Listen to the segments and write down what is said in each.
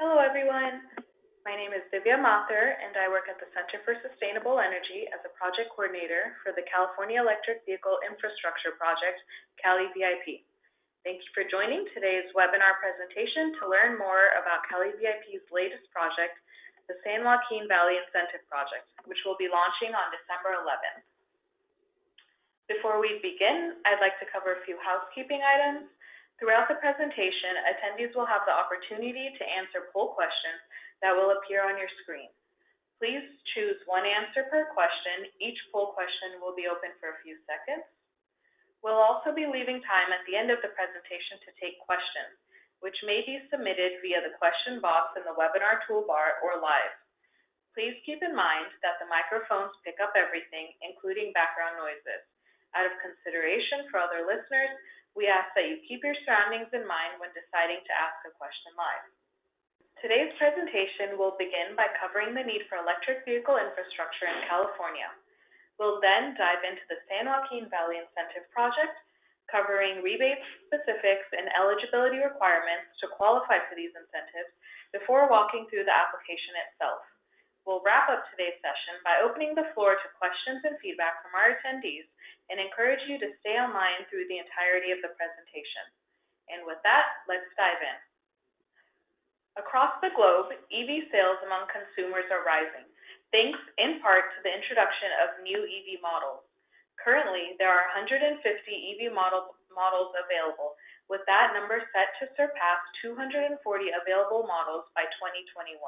Hello, everyone. My name is Divya Mathur, and I work at the Center for Sustainable Energy as a project coordinator for the California Electric Vehicle Infrastructure Project, Cali VIP. Thank you for joining today's webinar presentation to learn more about Cali VIP's latest project, the San Joaquin Valley Incentive Project, which will be launching on December 11th. Before we begin, I'd like to cover a few housekeeping items. Throughout the presentation, attendees will have the opportunity to answer poll questions that will appear on your screen. Please choose one answer per question. Each poll question will be open for a few seconds. We'll also be leaving time at the end of the presentation to take questions, which may be submitted via the question box in the webinar toolbar or live. Please keep in mind that the microphones pick up everything, including background noises. Out of consideration for other listeners, we ask that you keep your surroundings in mind when deciding to ask a question live. Today's presentation will begin by covering the need for electric vehicle infrastructure in California. We'll then dive into the San Joaquin Valley Incentive Project, covering rebate specifics and eligibility requirements to qualify for these incentives before walking through the application itself. We'll wrap up today's session by opening the floor to questions and feedback from our attendees and encourage you to stay online through the entirety of the presentation. And with that, let's dive in. Across the globe, EV sales among consumers are rising, thanks in part to the introduction of new EV models. Currently, there are 150 EV models available, with that number set to surpass 240 available models by 2021.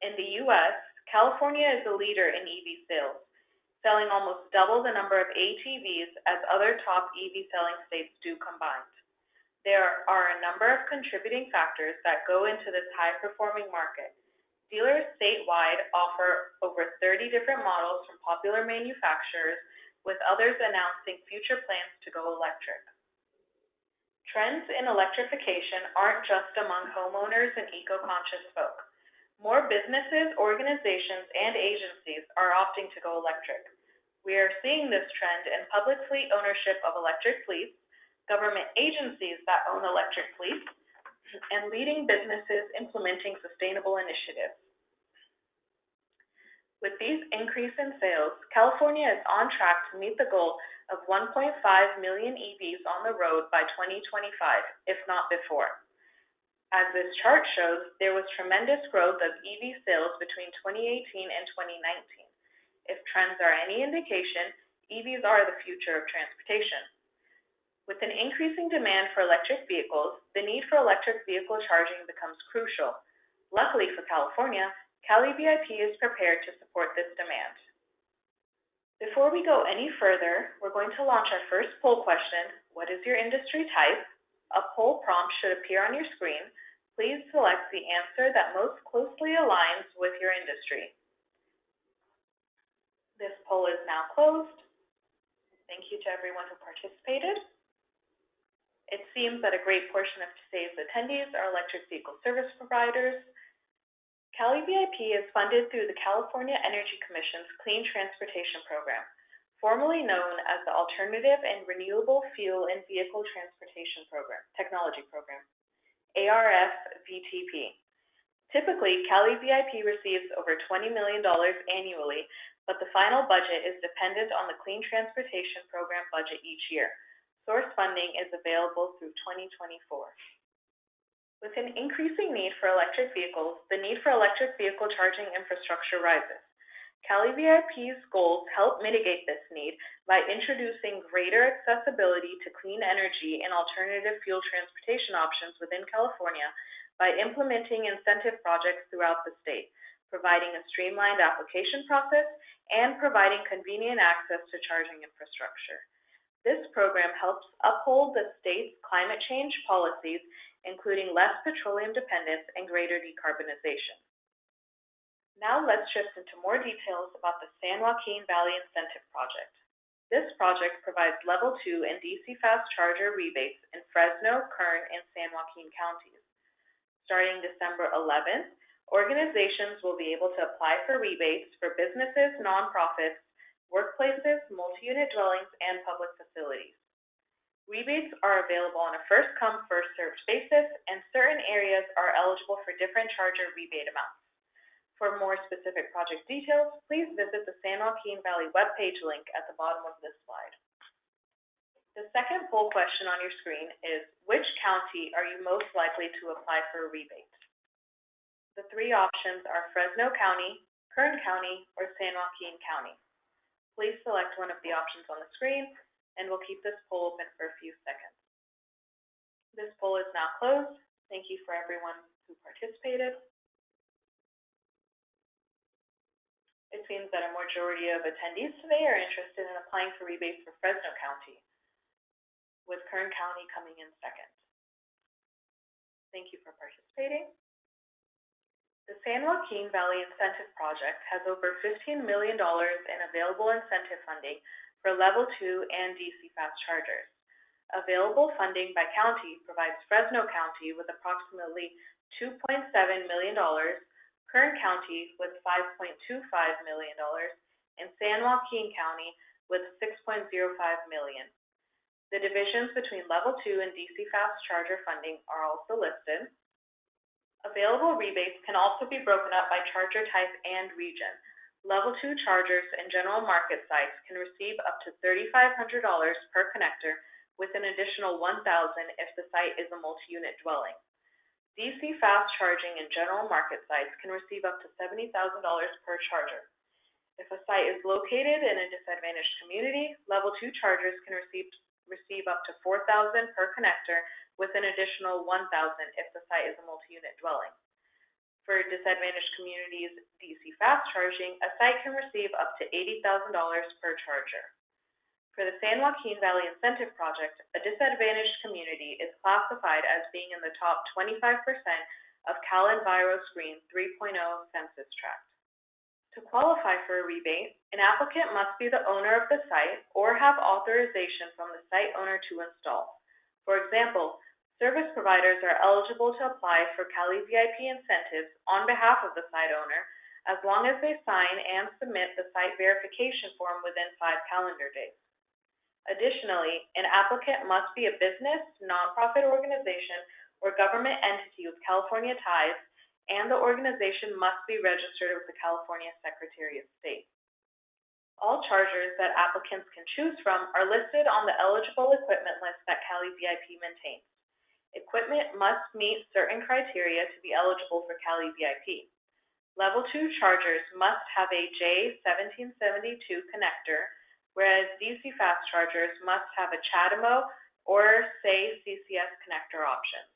In the U.S., California is a leader in EV sales, selling almost double the number of ATVs as other top EV selling states do combined. There are a number of contributing factors that go into this high-performing market. Dealers statewide offer over 30 different models from popular manufacturers, with others announcing future plans to go electric. Trends in electrification aren't just among homeowners and eco-conscious folk. More businesses, organizations, and agencies are opting to go electric. We are seeing this trend in public fleet ownership of electric fleets, government agencies that own electric fleets, and leading businesses implementing sustainable initiatives. With these increase in sales, California is on track to meet the goal of 1.5 million EVs on the road by 2025, if not before. As this chart shows, there was tremendous growth of EV sales between 2018 and 2019. If trends are any indication, EVs are the future of transportation. With an increasing demand for electric vehicles, the need for electric vehicle charging becomes crucial. Luckily for California, Cali VIP is prepared to support this demand. Before we go any further, we're going to launch our first poll question, what is your industry type? A poll prompt should appear on your screen. Please select the answer that most closely aligns with your industry. This poll is now closed. Thank you to everyone who participated. It seems that a great portion of today's attendees are electric vehicle service providers. Cali VIP is funded through the California Energy Commission's Clean Transportation Program, formerly known as the Alternative and Renewable Fuel and Vehicle Transportation Technology Program, ARF-VTP. Typically, Cali VIP receives over $20 million annually, but the final budget is dependent on the Clean Transportation Program budget each year. Source funding is available through 2024. With an increasing need for electric vehicles, the need for electric vehicle charging infrastructure rises. Cali VIP's goals help mitigate this need by introducing greater accessibility to clean energy and alternative fuel transportation options within California by implementing incentive projects throughout the state, providing a streamlined application process, and providing convenient access to charging infrastructure. This program helps uphold the state's climate change policies, including less petroleum dependence and greater decarbonization. Now let's shift into more details about the San Joaquin Valley Incentive Project. This project provides Level 2 and DC fast charger rebates in Fresno, Kern, and San Joaquin counties. Starting December 11th, organizations will be able to apply for rebates for businesses, nonprofits, workplaces, multi-unit dwellings, and public facilities. Rebates are available on a first-come, first-served basis, and certain areas are eligible for different charger rebate amounts. For more specific project details, please visit the San Joaquin Valley webpage link at the bottom of this slide. The second poll question on your screen is, which county are you most likely to apply for a rebate? The three options are Fresno County, Kern County, or San Joaquin County. Please select one of the options on the screen, and we'll keep this poll open for a few seconds. This poll is now closed. Thank you for everyone who participated. It seems that a majority of attendees today are interested in applying for rebates for Fresno County, with Kern County coming in second. Thank you for participating. The San Joaquin Valley Incentive Project has over $15 million in available incentive funding for Level 2 and DC fast chargers. Available funding by county provides Fresno County with approximately $2.7 million, Kern County with $5.25 million, and San Joaquin County with $6.05 million. The divisions between Level 2 and DC fast charger funding are also listed. Available rebates can also be broken up by charger type and region. Level 2 chargers and general market sites can receive up to $3,500 per connector with an additional $1,000 if the site is a multi-unit dwelling. DC fast charging and general market sites can receive up to $70,000 per charger. If a site is located in a disadvantaged community, Level 2 chargers can receive up to $4,000 per connector with an additional $1,000 if the site is a multi-unit dwelling. For disadvantaged communities DC fast charging, a site can receive up to $80,000 per charger. For the San Joaquin Valley Incentive Project, a disadvantaged community is classified as being in the top 25% of CalEnviro's Green 3.0 census tract. To qualify for a rebate, an applicant must be the owner of the site or have authorization from the site owner to install. For example, service providers are eligible to apply for Cali VIP incentives on behalf of the site owner as long as they sign and submit the site verification form within 5 calendar days. Additionally, an applicant must be a business, nonprofit organization, or government entity with California ties, and the organization must be registered with the California Secretary of State. All chargers that applicants can choose from are listed on the eligible equipment list that Cali VIP maintains. Equipment must meet certain criteria to be eligible for Cali VIP. Level 2 chargers must have a J1772 connector, whereas DC fast chargers must have a CHAdeMO or SAY CCS connector options.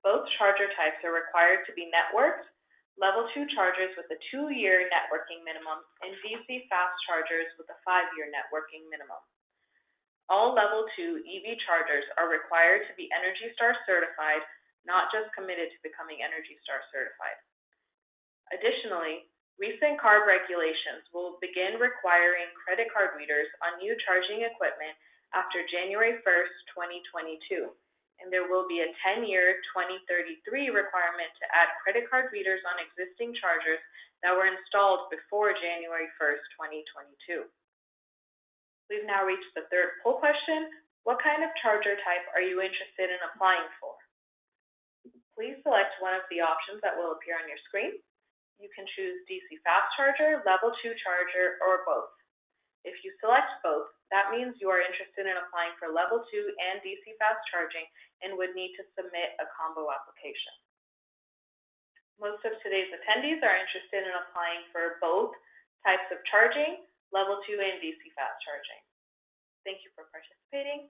Both charger types are required to be networked, Level 2 chargers with a 2-year networking minimum, and DC fast chargers with a 5-year networking minimum. All Level 2 EV chargers are required to be ENERGY STAR certified, not just committed to becoming ENERGY STAR certified. Additionally, recent CARB regulations will begin requiring credit card readers on new charging equipment after January 1st, 2022. And there will be a 10-year 2033 requirement to add credit card readers on existing chargers that were installed before January 1st, 2022. We've now reached the third poll question. What kind of charger type are you interested in applying for? Please select one of the options that will appear on your screen. You can choose DC fast charger, Level 2 charger, or both. If you select both, that means you are interested in applying for Level 2 and DC fast charging and would need to submit a combo application. Most of today's attendees are interested in applying for both types of charging, Level 2 and DC fast charging. Thank you for participating.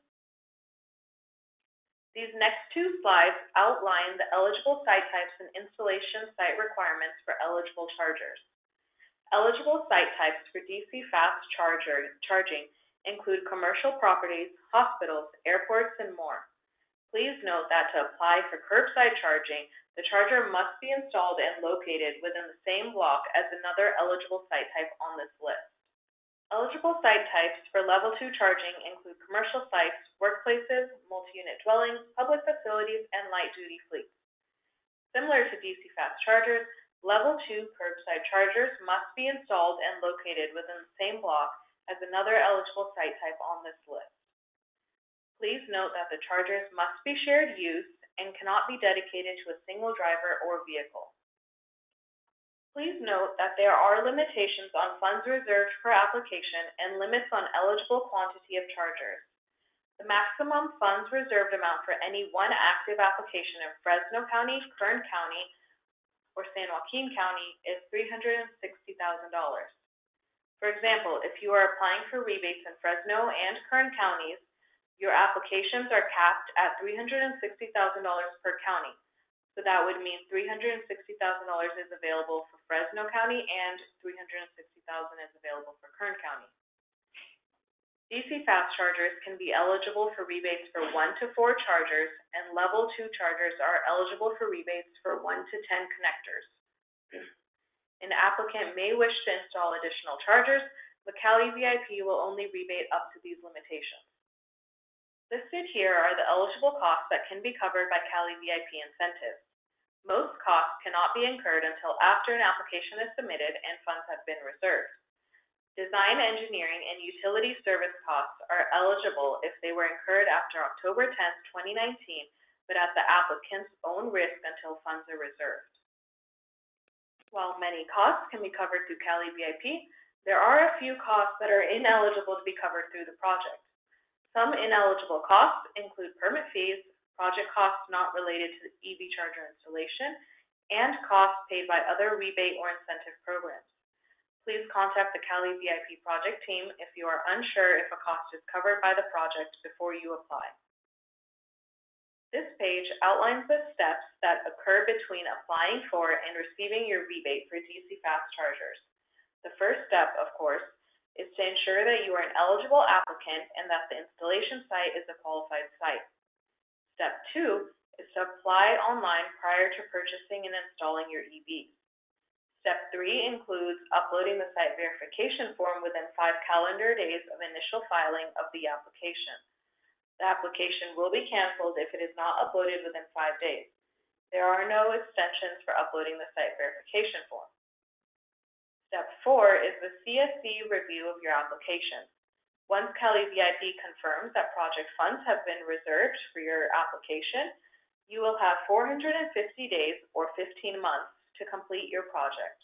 These next two slides outline the eligible site types and installation site requirements for eligible chargers. Eligible site types for DC fast charging include commercial properties, hospitals, airports, and more. Please note that to apply for curbside charging, the charger must be installed and located within the same block as another eligible site type on this list. Eligible site types for Level 2 charging include commercial sites, workplaces, multi-unit dwellings, public facilities, and light-duty fleets. Similar to DC fast chargers, Level 2 curbside chargers must be installed and located within the same block as another eligible site type on this list. Please note that the chargers must be shared use and cannot be dedicated to a single driver or vehicle. Please note that there are limitations on funds reserved per application and limits on eligible quantity of chargers. The maximum funds reserved amount for any one active application in Fresno County, Kern County, or San Joaquin County is $360,000. For example, if you are applying for rebates in Fresno and Kern counties, your applications are capped at $360,000 per county. So that would mean $360,000 is available for Fresno County and $360,000 is available for Kern County. DC fast chargers can be eligible for rebates for 1 to 4 chargers, and level 2 chargers are eligible for rebates for 1 to 10 connectors. An applicant may wish to install additional chargers, but Cali VIP will only rebate up to these limitations. Listed here are the eligible costs that can be covered by Cali VIP incentives. Most costs cannot be incurred until after an application is submitted and funds have been reserved. Design, engineering, and utility service costs are eligible if they were incurred after October 10, 2019, but at the applicant's own risk until funds are reserved. While many costs can be covered through Cali VIP, there are a few costs that are ineligible to be covered through the project. Some ineligible costs include permit fees, project costs not related to the EV charger installation, and costs paid by other rebate or incentive programs. Please contact the Cali VIP project team if you are unsure if a cost is covered by the project before you apply. This page outlines the steps that occur between applying for and receiving your rebate for DC fast chargers. The first step, of course, is to ensure that you are an eligible applicant and that the installation site is a qualified site. Step 2 is to apply online prior to purchasing and installing your EVs. Step 3 includes uploading the site verification form within 5 calendar days of initial filing of the application. The application will be canceled if it is not uploaded within 5 days. There are no extensions for uploading the site verification form. Step 4 is the CSC review of your application. Once Cali VIP confirms that project funds have been reserved for your application, you will have 450 days or 15 months to complete your project.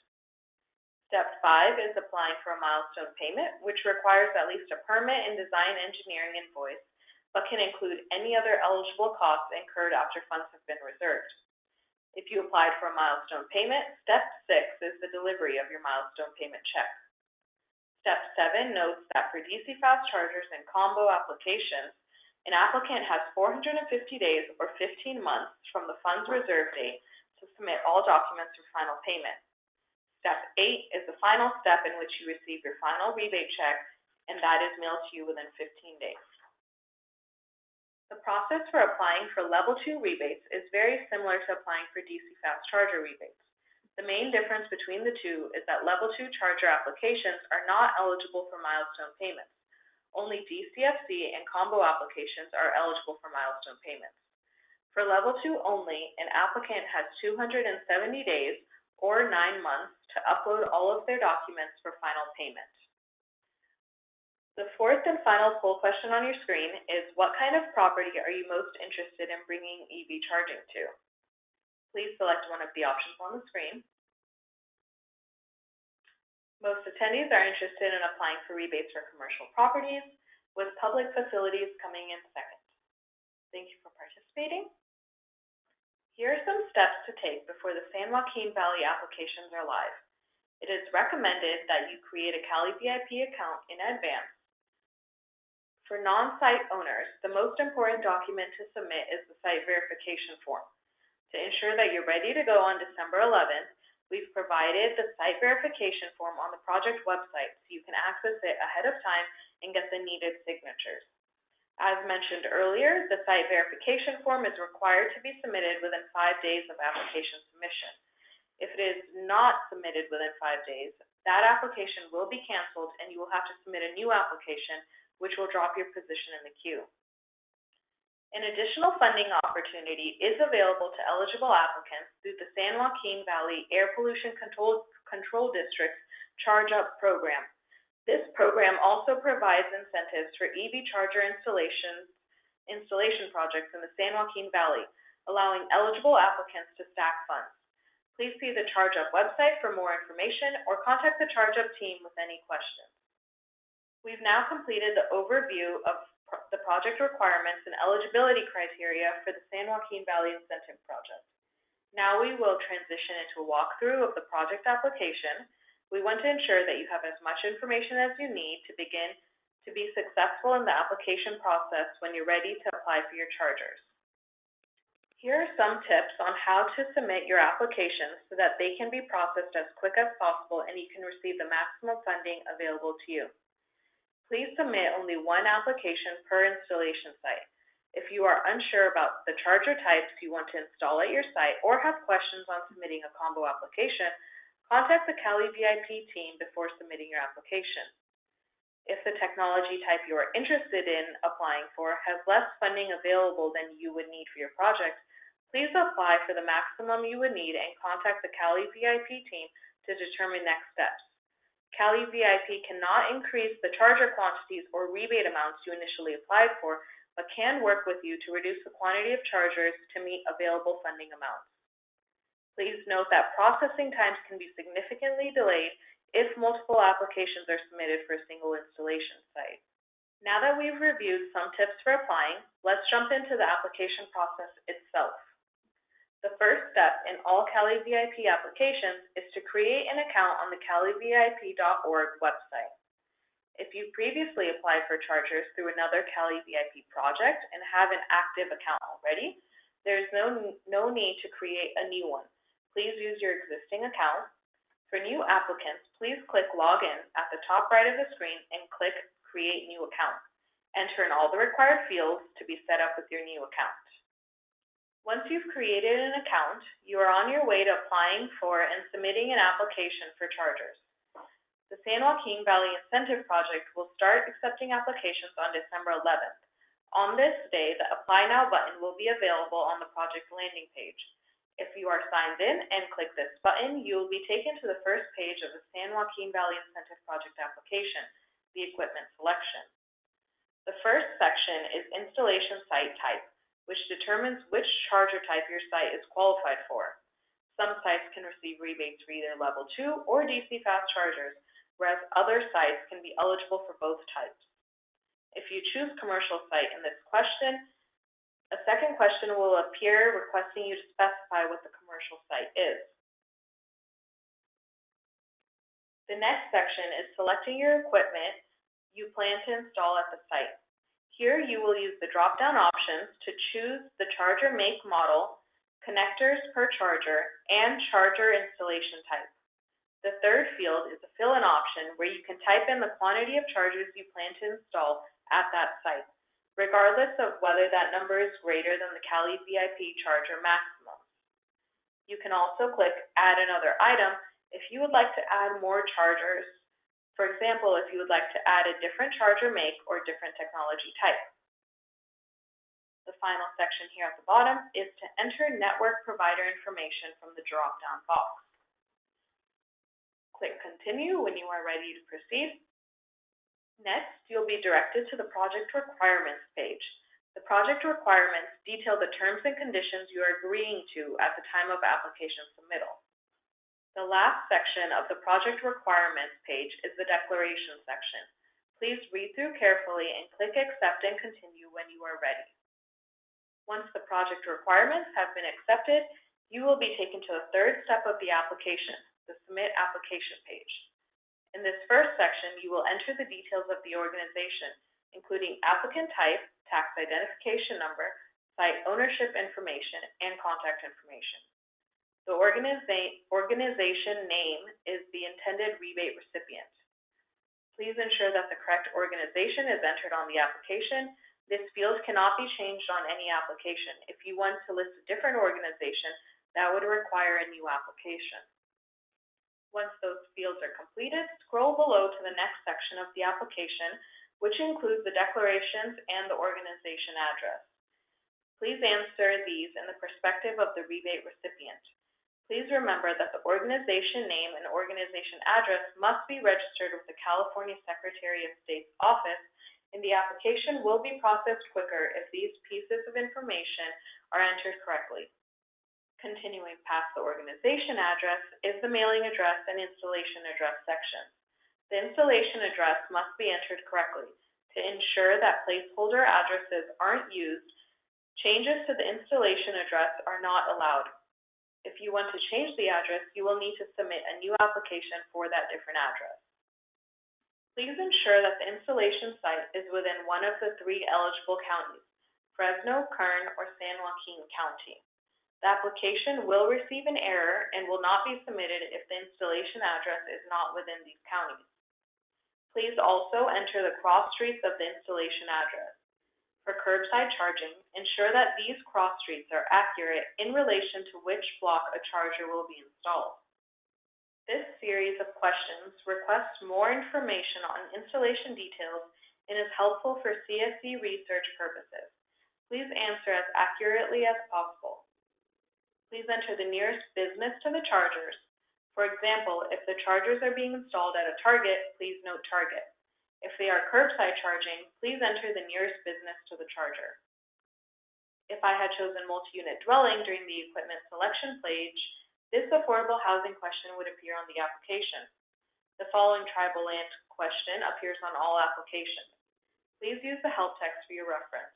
Step 5 is applying for a milestone payment, which requires at least a permit and design engineering invoice, but can include any other eligible costs incurred after funds have been reserved. If you applied for a milestone payment, Step 6 is the delivery of your milestone payment check. Step 7 notes that for DC fast chargers and combo applications, an applicant has 450 days or 15 months from the funds reserve date to submit all documents for final payment. Step 8 is the final step in which you receive your final rebate check, and that is mailed to you within 15 days. The process for applying for Level 2 rebates is very similar to applying for DC fast charger rebates. The main difference between the two is that Level 2 charger applications are not eligible for milestone payments. Only DCFC and combo applications are eligible for milestone payments. For Level 2 only, an applicant has 270 days or 9 months to upload all of their documents for final payment. The fourth and final poll question on your screen is, what kind of property are you most interested in bringing EV charging to? Please select one of the options on the screen. Most attendees are interested in applying for rebates for commercial properties, with public facilities coming in second. Thank you for participating. Here are some steps to take before the San Joaquin Valley applications are live. It is recommended that you create a Cali VIP account in advance. For non-site owners, the most important document to submit is the site verification form. To ensure that you're ready to go on December 11th, we've provided the site verification form on the project website so you can access it ahead of time and get the needed signatures. As mentioned earlier, the site verification form is required to be submitted within 5 days of application submission. If it is not submitted within 5 days, that application will be canceled and you will have to submit a new application, which will drop your position in the queue. An additional funding opportunity is available to eligible applicants through the San Joaquin Valley Air Pollution Control District's Charge Up program. This program also provides incentives for EV charger installations installation projects in the San Joaquin Valley, allowing eligible applicants to stack funds. Please see the ChargeUp website for more information or contact the ChargeUp team with any questions. We've now completed the overview of the project requirements and eligibility criteria for the San Joaquin Valley Incentive Project. Now we will transition into a walkthrough of the project application. We want to ensure that you have as much information as you need to begin to be successful in the application process when you're ready to apply for your chargers. Here are some tips on how to submit your applications so that they can be processed as quick as possible and you can receive the maximum funding available to you. Please submit only one application per installation site. If you are unsure about the charger types you want to install at your site or have questions on submitting a combo application, contact the Cali VIP team before submitting your application. If the technology type you are interested in applying for has less funding available than you would need for your project, please apply for the maximum you would need and contact the Cali VIP team to determine next steps. Cali VIP cannot increase the charger quantities or rebate amounts you initially applied for, but can work with you to reduce the quantity of chargers to meet available funding amounts. Please note that processing times can be significantly delayed if multiple applications are submitted for a single installation site. Now that we've reviewed some tips for applying, let's jump into the application process itself. The first step in all Cali VIP applications is to create an account on the calivip.org website. If you previously applied for chargers through another Cali VIP project and have an active account already, there is no need to create a new one. Please use your existing account. For new applicants, please click Login at the top right of the screen and click Create New Account. Enter in all the required fields to be set up with your new account. Once you've created an account, you are on your way to applying for and submitting an application for chargers. The San Joaquin Valley Incentive Project will start accepting applications on December 11th. On this day, the Apply Now button will be available on the project landing page. If you are signed in and click this button, you will be taken to the first page of the San Joaquin Valley Incentive Project application, the equipment selection. The first section is Installation Site Type, which determines which charger type your site is qualified for. Some sites can receive rebates for either level 2 or DC fast chargers, whereas other sites can be eligible for both types. If you choose commercial site in this question, a second question will appear requesting you to specify what the commercial site is. The next section is selecting your equipment you plan to install at the site. Here you will use the drop-down options to choose the charger make model, connectors per charger, and charger installation type. The third field is the fill-in option where you can type in the quantity of chargers you plan to install at that site, regardless of whether that number is greater than the Cali VIP charger maximum. You can also click Add Another Item if you would like to add more chargers. For example, if you would like to add a different charger make or different technology type. The final section here at the bottom is to enter network provider information from the drop-down box. Click Continue when you are ready to proceed. Next, you'll be directed to the Project Requirements page. The project requirements detail the terms and conditions you are agreeing to at the time of application submittal. The last section of the Project Requirements page is the Declaration section. Please read through carefully and click Accept and Continue when you are ready. Once the project requirements have been accepted, you will be taken to the third step of the application, the Submit Application page. In this first section, you will enter the details of the organization, including applicant type, tax identification number, site ownership information, and contact information. The organization name is the intended rebate recipient. Please ensure that the correct organization is entered on the application. This field cannot be changed on any application. If you want to list a different organization, that would require a new application. Once those fields are completed, scroll below to the next section of the application, which includes the declarations and the organization address. Please answer these in the perspective of the rebate recipient. Please remember that the organization name and organization address must be registered with the California Secretary of State's office and the application will be processed quicker if these pieces of information are entered correctly. Continuing past the organization address is the mailing address and installation address sections. The installation address must be entered correctly. To ensure that placeholder addresses aren't used, changes to the installation address are not allowed. If you want to change the address, you will need to submit a new application for that different address. Please ensure that the installation site is within one of the 3 eligible counties, Fresno, Kern, or San Joaquin County. The application will receive an error and will not be submitted if the installation address is not within these counties. Please also enter the cross streets of the installation address. For curbside charging, ensure that these cross streets are accurate in relation to which block a charger will be installed. This series of questions requests more information on installation details and is helpful for CSE research purposes. Please answer as accurately as possible. Please enter the nearest business to the chargers. For example, if the chargers are being installed at a Target, please note Target. If they are curbside charging, please enter the nearest business to the charger. If I had chosen multi-unit dwelling during the equipment selection page, this affordable housing question would appear on the application. The following tribal land question appears on all applications. Please use the help text for your reference.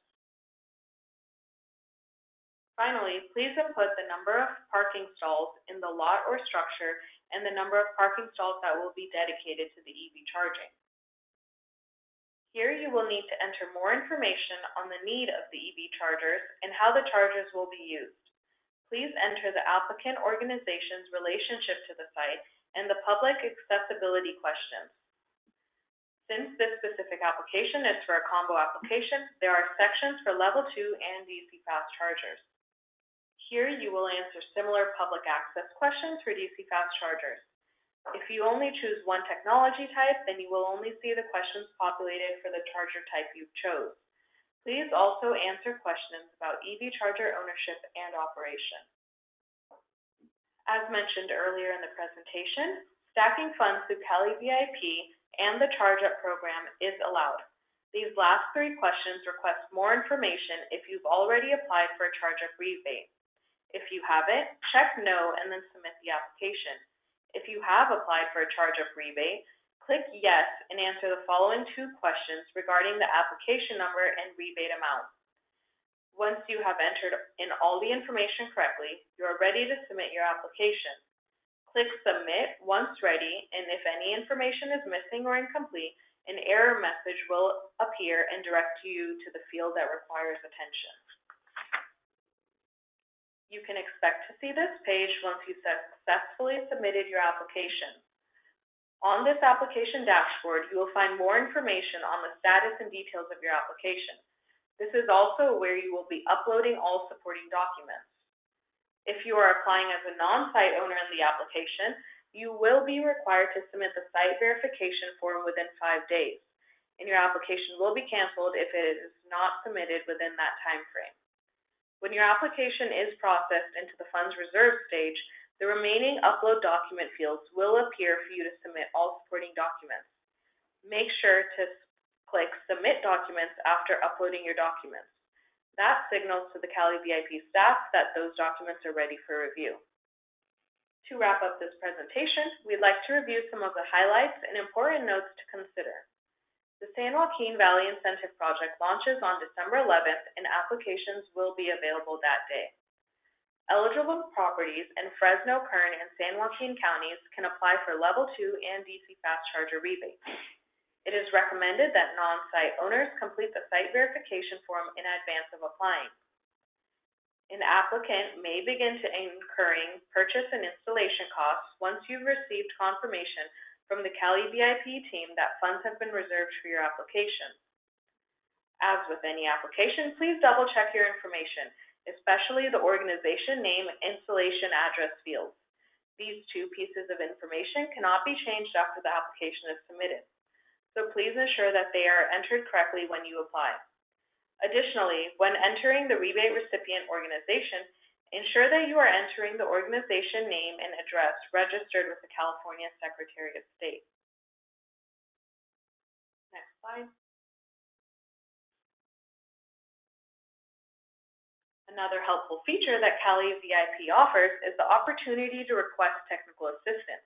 Finally, please input the number of parking stalls in the lot or structure and the number of parking stalls that will be dedicated to the EV charging. Here you will need to enter more information on the need of the EV chargers and how the chargers will be used. Please enter the applicant organization's relationship to the site and the public accessibility questions. Since this specific application is for a combo application, there are sections for Level 2 and DC fast chargers. Here you will answer similar public access questions for DC fast chargers. If you only choose one technology type, then you will only see the questions populated for the charger type you chose. Please also answer questions about EV charger ownership and operation. As mentioned earlier in the presentation, stacking funds through Cali VIP and the Charge Up program is allowed. These last 3 questions request more information if you've already applied for a Charge Up rebate. If you haven't, check No and then submit the application. If you have applied for a Charge Up rebate, click Yes and answer the following 2 questions regarding the application number and rebate amount. Once you have entered in all the information correctly, you are ready to submit your application. Click Submit once ready, and if any information is missing or incomplete, an error message will appear and direct you to the field that requires attention. You can expect to see this page once you successfully submitted your application. On this application dashboard, you will find more information on the status and details of your application. This is also where you will be uploading all supporting documents. If you are applying as a non-site owner in the application, you will be required to submit the site verification form within 5 days, and your application will be canceled if it is not submitted within that time frame. When your application is processed into the funds reserve stage, the remaining upload document fields will appear for you to submit all supporting documents. Make sure to click Submit Documents after uploading your documents. That signals to the Cali VIP staff that those documents are ready for review. To wrap up this presentation, we'd like to review some of the highlights and important notes to consider. The San Joaquin Valley Incentive Project launches on December 11th, and applications will be available that day. Eligible properties in Fresno, Kern, and San Joaquin counties can apply for Level 2 and DC fast charger rebates. It is recommended that non-site owners complete the site verification form in advance of applying. An applicant may begin to incurring purchase and installation costs once you've received confirmation from the Cali VIP team that funds have been reserved for your application. As with any application, please double-check your information, especially the organization name and installation address fields. These 2 pieces of information cannot be changed after the application is submitted, so please ensure that they are entered correctly when you apply. Additionally, when entering the rebate recipient organization, ensure that you are entering the organization name and address registered with the California Secretary of State. Next slide. Another helpful feature that Cali VIP offers is the opportunity to request technical assistance.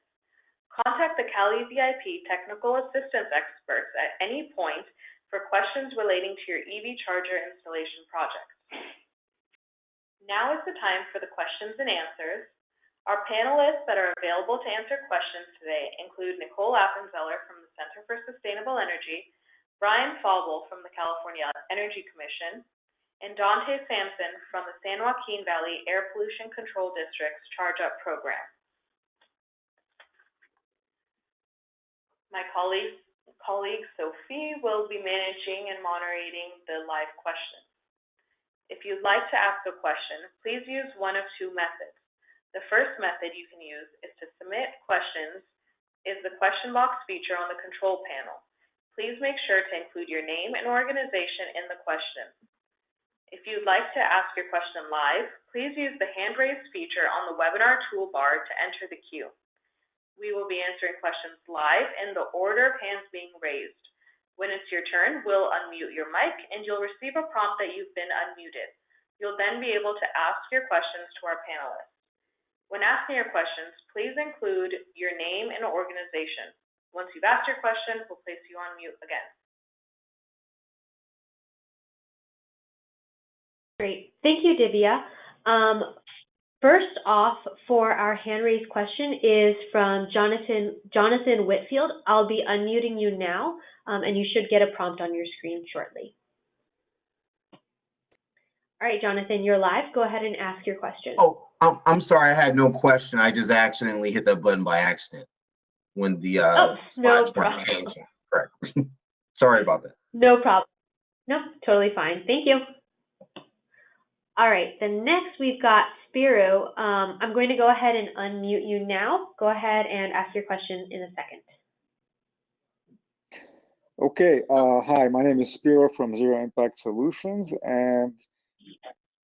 Contact the Cali VIP technical assistance experts at any point for questions relating to your EV charger installation project. Now is the time for the questions and answers. Our panelists that are available to answer questions today include Nicole Appenzeller from the Center for Sustainable Energy, Brian Falble from the California Energy Commission, and Dante Sampson from the San Joaquin Valley Air Pollution Control District's Charge Up program. My colleague Sophie will be managing and moderating the live questions. If you'd like to ask a question, please use one of two methods. The first method you can use is to submit questions is the question box feature on the control panel. Please make sure to include your name and organization in the question. If you'd like to ask your question live, please use the hand raise feature on the webinar toolbar to enter the queue. We will be answering questions live in the order of hands being raised. When it's your turn, we'll unmute your mic and you'll receive a prompt that you've been unmuted. You'll then be able to ask your questions to our panelists. When asking your questions, please include your name and organization. Once you've asked your question, we'll place you on mute again. Great. Thank you, Divya. First off, for our hand raised question is from Jonathan Whitfield. I'll be unmuting you now, and you should get a prompt on your screen shortly. All right, Jonathan, you're live. Go ahead and ask your question. Oh, I'm sorry, I had no question. I just accidentally hit that button by accident when the no problem. Changing. Correct. Sorry about that. No problem. No, totally fine. Thank you. All right, then next we've got Spiro. I'm going to go ahead and unmute you now. Go ahead and ask your question in a second. Okay, hi, my name is Spiro from Zero Impact Solutions, and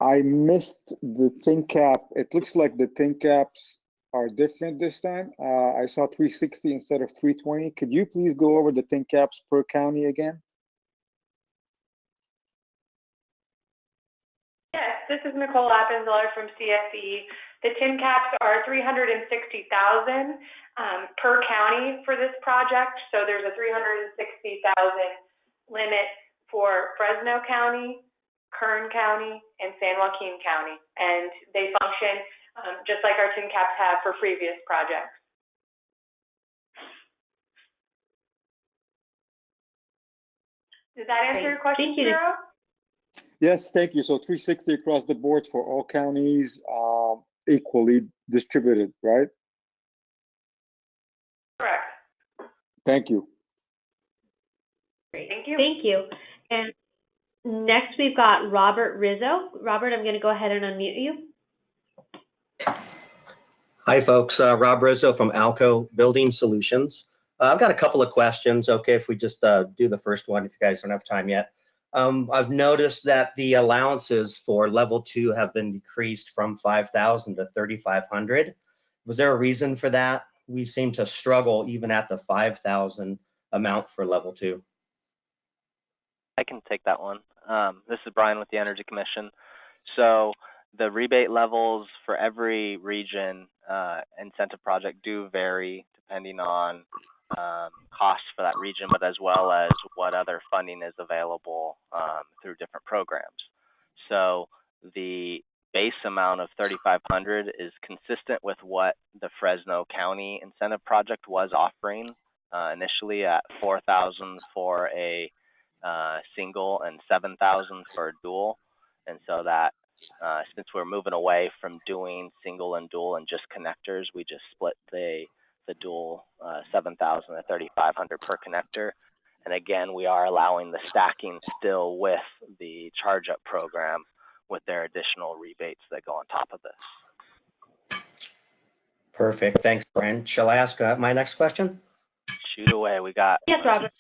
I missed the tin cap. It looks like the tin caps are different this time. I saw 360 instead of 320. Could you please go over the tin caps per county again? Yes, this is Nicole Appenzeller from CSE. The tin caps are $360,000 per county for this project. So there's a $360,000 limit for Fresno County, Kern County, and San Joaquin County, and they function just like our tin caps have for previous projects. Does that answer your question, Sarah? Yes, thank you. So 360 across the board for all counties, equally distributed, right? Correct. Thank you. Great. Thank you. Thank you. And next we've got Robert Rizzo. Robert, I'm going to go ahead and unmute you. Hi, folks. Rob Rizzo from Alco Building Solutions. I've got a couple of questions. Okay, if we just do the first one, if you guys don't have time yet. I've noticed that the allowances for level 2 have been decreased from 5,000 to 3,500. Was there a reason for that? We seem to struggle even at the 5,000 amount for level 2. I can take that one. This is Brian with the Energy Commission. So the rebate levels for every region incentive project do vary depending on costs for that region, but as well as what other funding is available through different programs. So the base amount of 3,500 is consistent with what the Fresno County incentive project was offering initially at 4,000 for a single and 7,000 for a dual. And so that since we're moving away from doing single and dual and just connectors, we just split the dual 7,000 to 3,500 per connector. And again, we are allowing the stacking still with the charge up program with their additional rebates that go on top of this. Perfect. Thanks, Brian. Shall I ask my next question? Shoot away. We got Robert.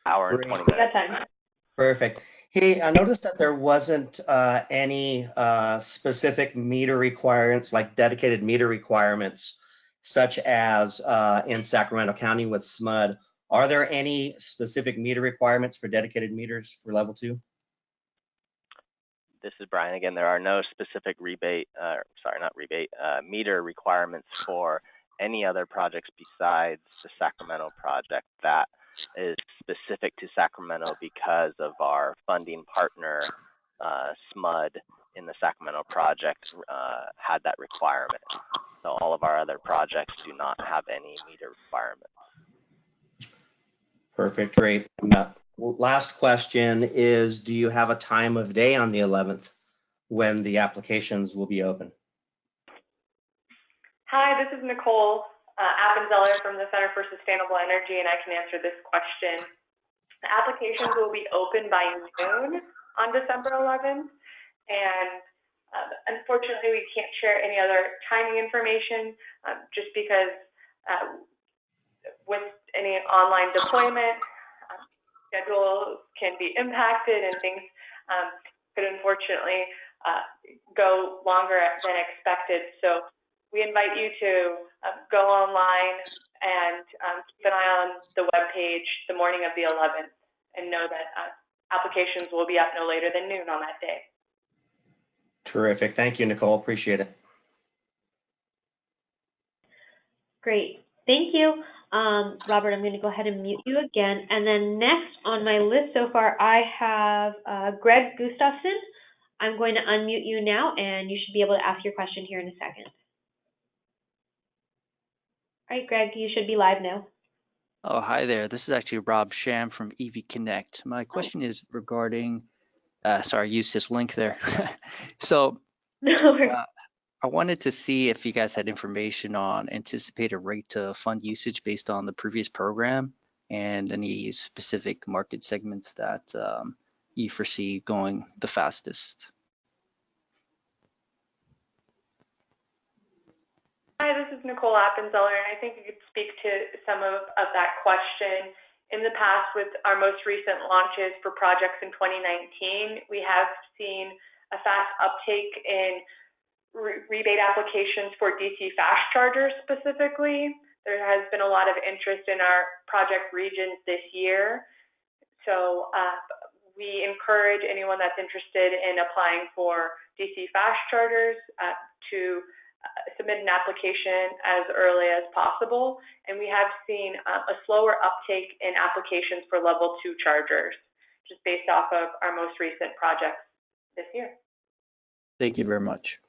Hour and 20 minutes. We got time. Perfect. Hey, I noticed that there wasn't any specific meter requirements, like dedicated meter requirements, such as in Sacramento County with SMUD. Are there any specific meter requirements for dedicated meters for level 2? This is Brian again. There are no specific meter requirements for any other projects besides the Sacramento project that is specific to Sacramento because of our funding partner, SMUD, in the Sacramento project had that requirement. So all of our other projects do not have any meter requirements. Perfect, great. Last question is, do you have a time of day on the 11th when the applications will be open? Hi, this is Nicole Appenzeller from the Center for Sustainable Energy, and I can answer this question. The applications will be open by noon on December 11th, and unfortunately, we can't share any other timing information just because with any online deployment, schedules can be impacted and things could unfortunately go longer than expected. So we invite you to go online and keep an eye on the webpage the morning of the 11th and know that applications will be up no later than noon on that day. Terrific. Thank you, Nicole. Appreciate it. Great. Thank you. Robert, I'm going to go ahead and mute you again. And then next on my list so far, I have Greg Gustafson. I'm going to unmute you now, and you should be able to ask your question here in a second. All right, Greg, you should be live now. Oh, hi there. This is actually Rob Sham from EV Connect. My question is regarding, sorry, I used his link there. So I wanted to see if you guys had information on anticipated rate of fund usage based on the previous program and any specific market segments that you foresee going the fastest. Hi, this is Nicole Appenzeller, and I think you could speak to some of that question. In the past, with our most recent launches for projects in 2019, we have seen a fast uptake in rebate applications for DC fast chargers specifically. There has been a lot of interest in our project regions this year. So we encourage anyone that's interested in applying for DC fast chargers to submit an application as early as possible. And we have seen a slower uptake in applications for level 2 chargers, just based off of our most recent projects this year. Thank you very much.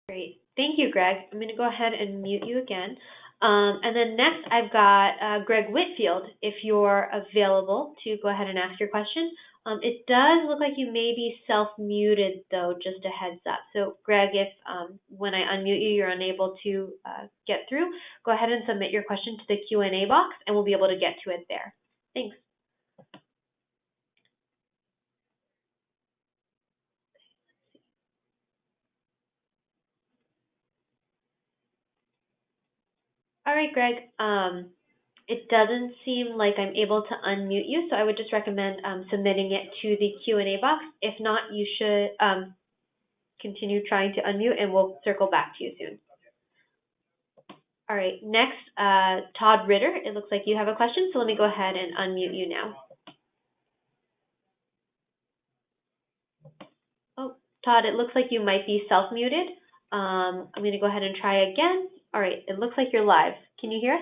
Great. Thank you, Greg. I'm going to go ahead and mute you again. And then next, I've got Greg Whitfield, if you're available to go ahead and ask your question. It does look like you may be self-muted, though, just a heads up. So, Greg, if when I unmute you, you're unable to get through, go ahead and submit your question to the Q&A box, and we'll be able to get to it there. Thanks. All right, Greg. It doesn't seem like I'm able to unmute you, so I would just recommend submitting it to the Q&A box. If not, you should continue trying to unmute, and we'll circle back to you soon. All right, next, Todd Ritter. It looks like you have a question, so let me go ahead and unmute you now. Oh, Todd, it looks like you might be self-muted. I'm going to go ahead and try again. All right, it looks like you're live. Can you hear us?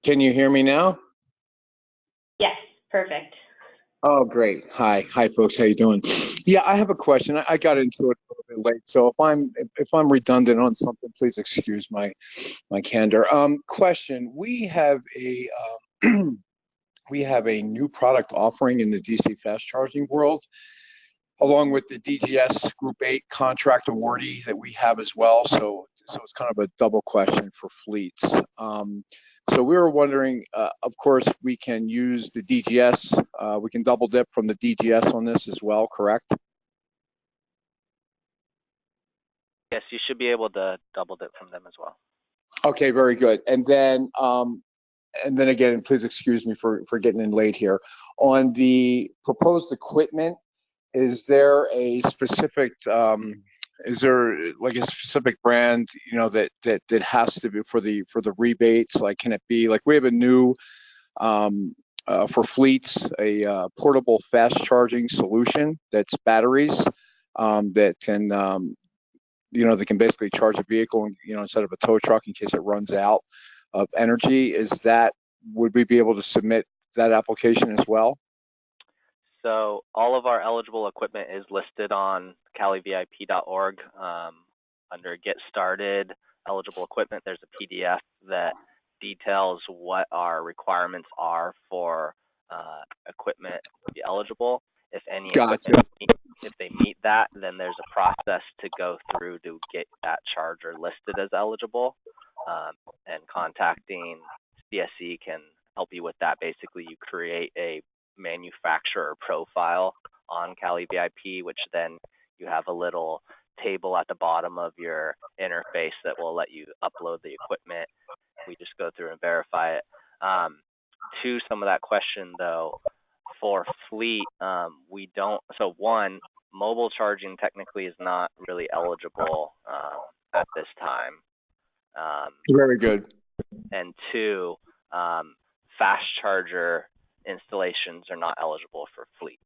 Can you hear me now? Yes, perfect. Oh, great. Hi, folks. How you doing? Yeah, I have a question. I got into it a little bit late, so if I'm redundant on something, please excuse my candor. Question: We have a we have a new product offering in the DC fast charging world, along with the DGS Group 8 contract awardee that we have as well. So it's kind of a double question for fleets. So we were wondering, of course, we can use the DGS. We can double dip from the DGS on this as well, correct? Yes, you should be able to double dip from them as well. Okay, very good. And then again, please excuse me for getting in late here. On the proposed equipment, is there a specific is there like a specific brand, you know, that has to be for the rebates? Like, can it be like we have a new for fleets a portable fast charging solution that's batteries that can that can basically charge a vehicle, instead of a tow truck in case it runs out of energy. Would we be able to submit that application as well? So all of our eligible equipment is listed on calivip.org under Get Started, Eligible Equipment. There's a PDF that details what our requirements are for equipment to be eligible. If any equipment, if they meet that, then there's a process to go through to get that charger listed as eligible. And contacting CSE can help you with that. Basically, you create a manufacturer profile on CaliVIP, which then you have a little table at the bottom of your interface that will let you upload the equipment. We just go through and verify it. To some of that question though, for fleet, we don't. So one, mobile charging technically is not really eligible at this time. Very good. And two, fast charger installations are not eligible for fleet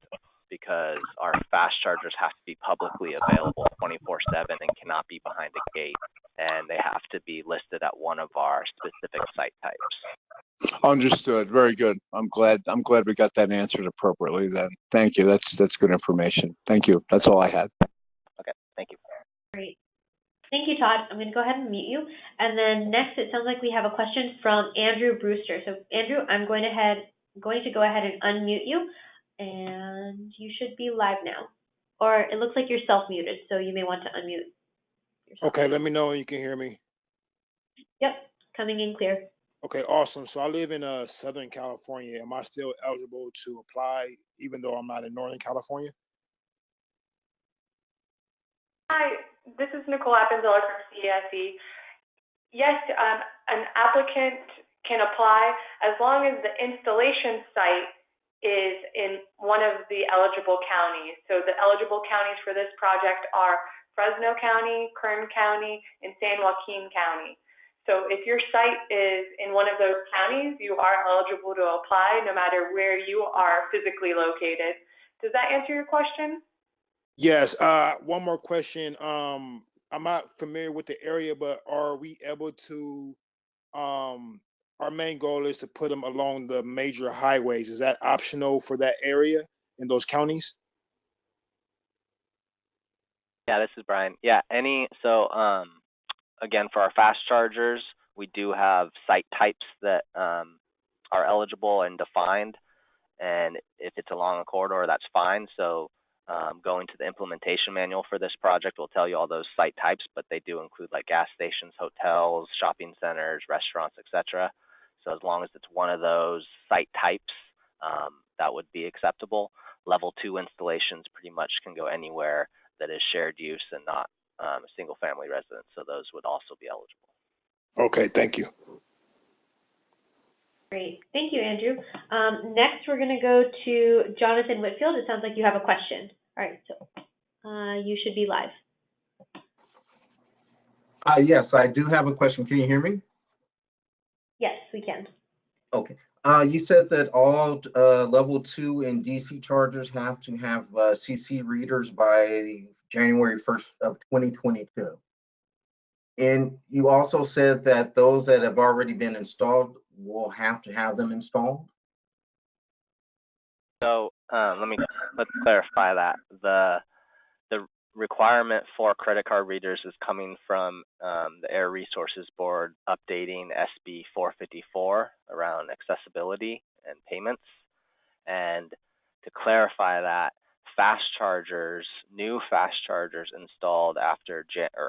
because our fast chargers have to be publicly available 24/7 and cannot be behind a gate, and they have to be listed at one of our specific site types. Understood. Very good. I'm glad we got that answered appropriately then. Thank you. That's good information. Thank you. That's all I had. Okay, thank you. Great. Thank you, Todd. I'm going to go ahead and mute you. And then next, it sounds like we have a question from Andrew Brewster. So Andrew, I'm going to go ahead and unmute you, and you should be live now. Or it looks like you're self-muted, so you may want to unmute yourself. Okay, let me know when you can hear me. Yep, coming in clear. Okay, awesome. So I live in Southern California. Am I still eligible to apply even though I'm not in Northern California? Hi, this is Nicole Appenzeller from CSE. Yes, an applicant can apply as long as the installation site is in one of the eligible counties. So the eligible counties for this project are Fresno County, Kern County, and San Joaquin County. So if your site is in one of those counties, you are eligible to apply no matter where you are physically located. Does that answer your question? Yes. One more question. I'm not familiar with the area, but are we able to, our main goal is to put them along the major highways. Is that optional for that area in those counties? Yeah, this is Brian. Yeah, again, for our fast chargers, we do have site types that are eligible and defined. And if it's along a corridor, that's fine. So going to the implementation manual for this project will tell you all those site types, but they do include like gas stations, hotels, shopping centers, restaurants, etc. So as long as it's one of those site types, that would be acceptable. Level 2 installations pretty much can go anywhere that is shared use and not a single family residence. So those would also be eligible. Okay, thank you. Great. Thank you, Andrew. Next, we're going to go to Jonathan Whitfield. It sounds like you have a question. All right, so you should be live. Yes, I do have a question. Can you hear me? Yes, we can. Okay. You said that all level 2 and DC chargers have to have CC readers by January 1st of 2022. And you also said that those that have already been installed will have to have them installed? So let's clarify that. The requirement for credit card readers is coming from the Air Resources Board updating SB 454 around accessibility and payments. And to clarify that, new fast chargers installed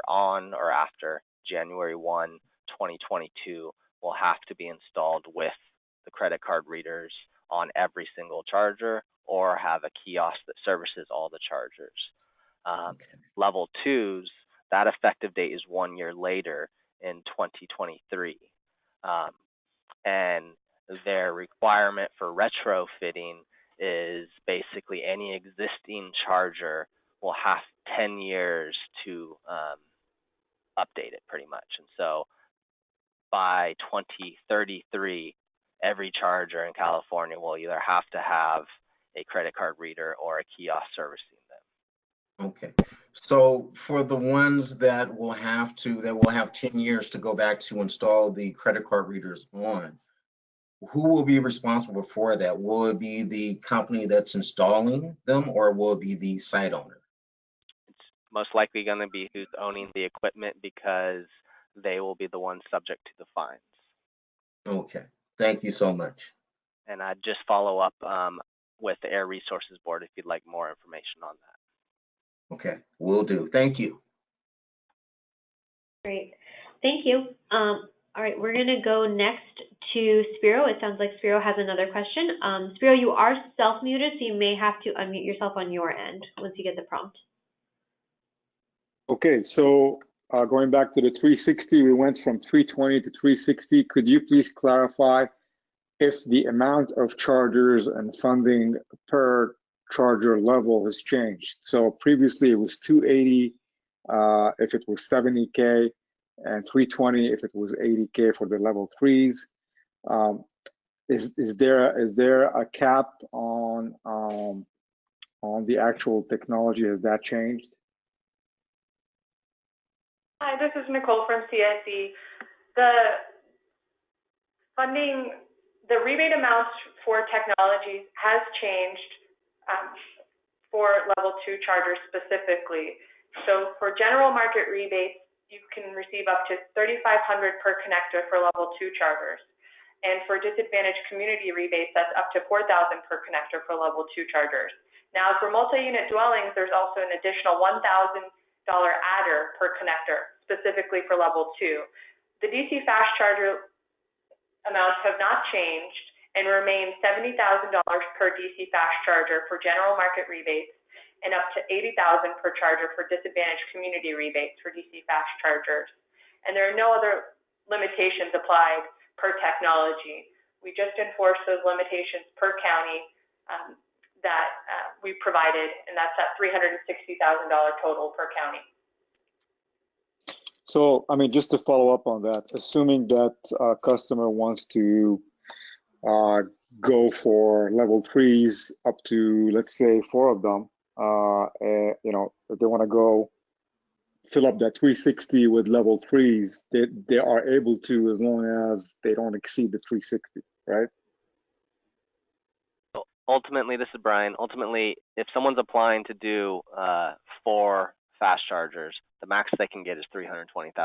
on or after January 1, 2022 will have to be installed with the credit card readers on every single charger or have a kiosk that services all the chargers. Level 2s, that effective date is 1 year later in 2023. And their requirement for retrofitting is basically any existing charger will have 10 years to update it pretty much. And so by 2033, every charger in California will either have to have a credit card reader or a kiosk servicing them. Okay. So for the ones that will have 10 years to go back to install the credit card readers on, who will be responsible for that? Will it be the company that's installing them, or will it be the site owner? It's most likely going to be who's owning the equipment, because they will be the ones subject to the fines. Okay. Thank you so much. And I'd just follow up with the Air Resources Board if you'd like more information on that. Okay, will do. Thank you. Great. Thank you. All right, we're going to go next to Spiro. It sounds like Spiro has another question. Spiro, you are self-muted, so you may have to unmute yourself on your end once you get the prompt. Okay, so going back to the 360, we went from 320 to 360. Could you please clarify if the amount of chargers and funding per charger level has changed? So previously it was 280 if it was 70K, and 320 if it was 80K for the level 3s. Is there a cap on the actual technology? Has that changed? Hi, this is Nicole from CIC. The rebate amounts for technologies has changed for level 2 chargers specifically. So for general market rebates, you can receive up to $3,500 per connector for level 2 chargers. And for disadvantaged community rebates, that's up to $4,000 per connector for level 2 chargers. Now for multi-unit dwellings, there's also an additional $1,000 adder per connector, specifically for level 2. The DC fast charger amounts have not changed and remain $70,000 per DC fast charger for general market rebates, and up to $80,000 per charger for disadvantaged community rebates for DC fast chargers. And there are no other limitations applied per technology. We just enforce those limitations per county that we provided, and that's at $360,000 total per county. So, I mean, just to follow up on that, assuming that a customer wants to go for level 3s up to, let's say, 4 of them, you know, if they want to go fill up that 360 with level 3s, they are able to, as long as they don't exceed the 360, right? Ultimately, this is Brian. Ultimately, if someone's applying to do 4 fast chargers, the max they can get is $320,000.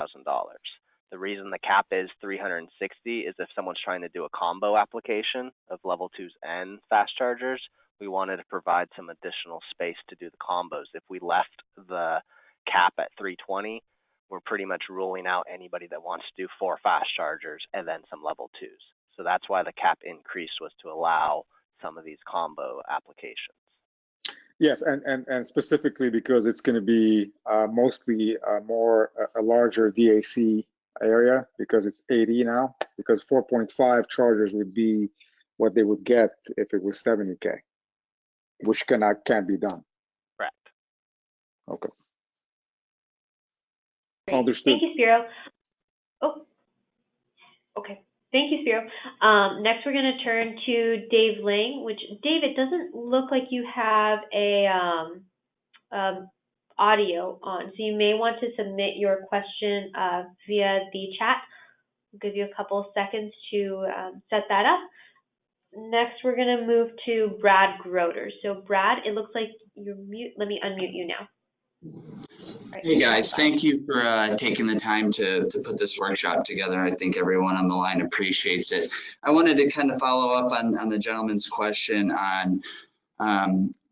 The reason the cap is 360 is if someone's trying to do a combo application of level 2s and fast chargers, we wanted to provide some additional space to do the combos. If we left the cap at 320, we're pretty much ruling out anybody that wants to do 4 fast chargers and then some level 2s. So that's why the cap increase was to allow some of these combo applications. Yes, and specifically because it's going to be mostly a larger DAC area, because it's 80 now, because 4.5 chargers would be what they would get if it was 70K, which can't be done. Correct. Okay. Great. Understood. Thank you, Spiro. Oh, okay. Thank you, Spiro. Next, we're going to turn to Dave Lang, which, Dave, it doesn't look like you have a audio on, so you may want to submit your question via the chat. I'll give you a couple of seconds to set that up. Next, we're going to move to Brad Groder. So, Brad, it looks like you're mute. Let me unmute you now. Hey guys, thank you for taking the time to put this workshop together. I think everyone on the line appreciates it. I wanted to kind of follow up on the gentleman's question on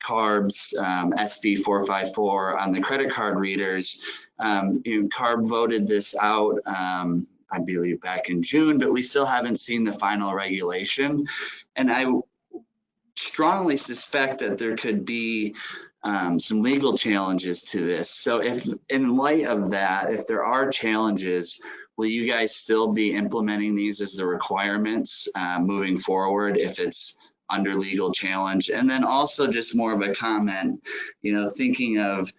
CARB's SB 454 on the credit card readers. CARB voted this out, I believe, back in June, but we still haven't seen the final regulation. And I strongly suspect that there could be some legal challenges to this. So if, in light of that, if there are challenges, will you guys still be implementing these as the requirements moving forward if it's under legal challenge? And then also just more of a comment, thinking of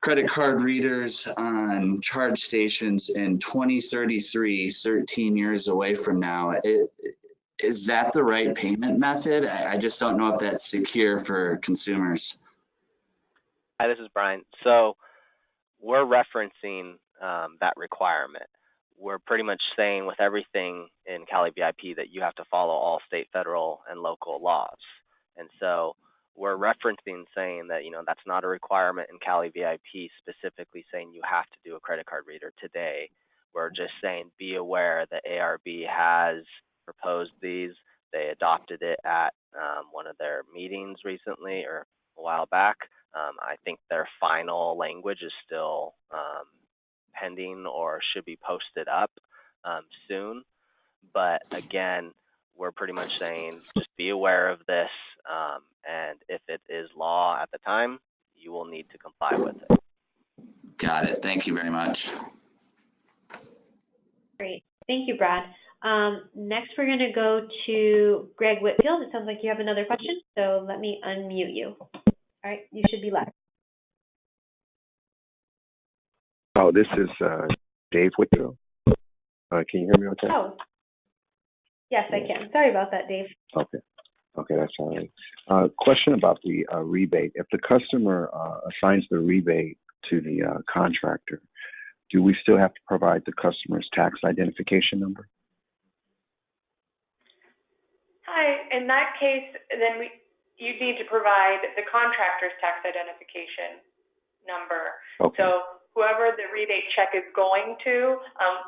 credit card readers on charge stations in 2033, 13 years away from now, is that the right payment method? I just don't know if that's secure for consumers. Hi, this is Brian. So we're referencing that requirement. We're pretty much saying with everything in Cali VIP that you have to follow all state, federal, and local laws. And so we're referencing saying that, that's not a requirement in Cali VIP, specifically saying you have to do a credit card reader today. We're just saying be aware that ARB has proposed these. They adopted it at one of their meetings recently or a while back. I think their final language is still pending or should be posted up soon. But again, we're pretty much saying just be aware of this, and if it is law at the time, you will need to comply with it. Got it. Thank you very much. Great. Thank you, Brad. Next, we're going to go to Greg Whitfield. It sounds like you have another question, so let me unmute you. All right, you should be live. Oh, this is Dave Whitfield. Can you hear me okay? Oh, yes, I can. Sorry about that, Dave. Okay, that's all right. Question about the rebate. If the customer assigns the rebate to the contractor, do we still have to provide the customer's tax identification number? Hi, in that case, then you'd need to provide the contractor's tax identification number. Okay. So whoever the rebate check is going to,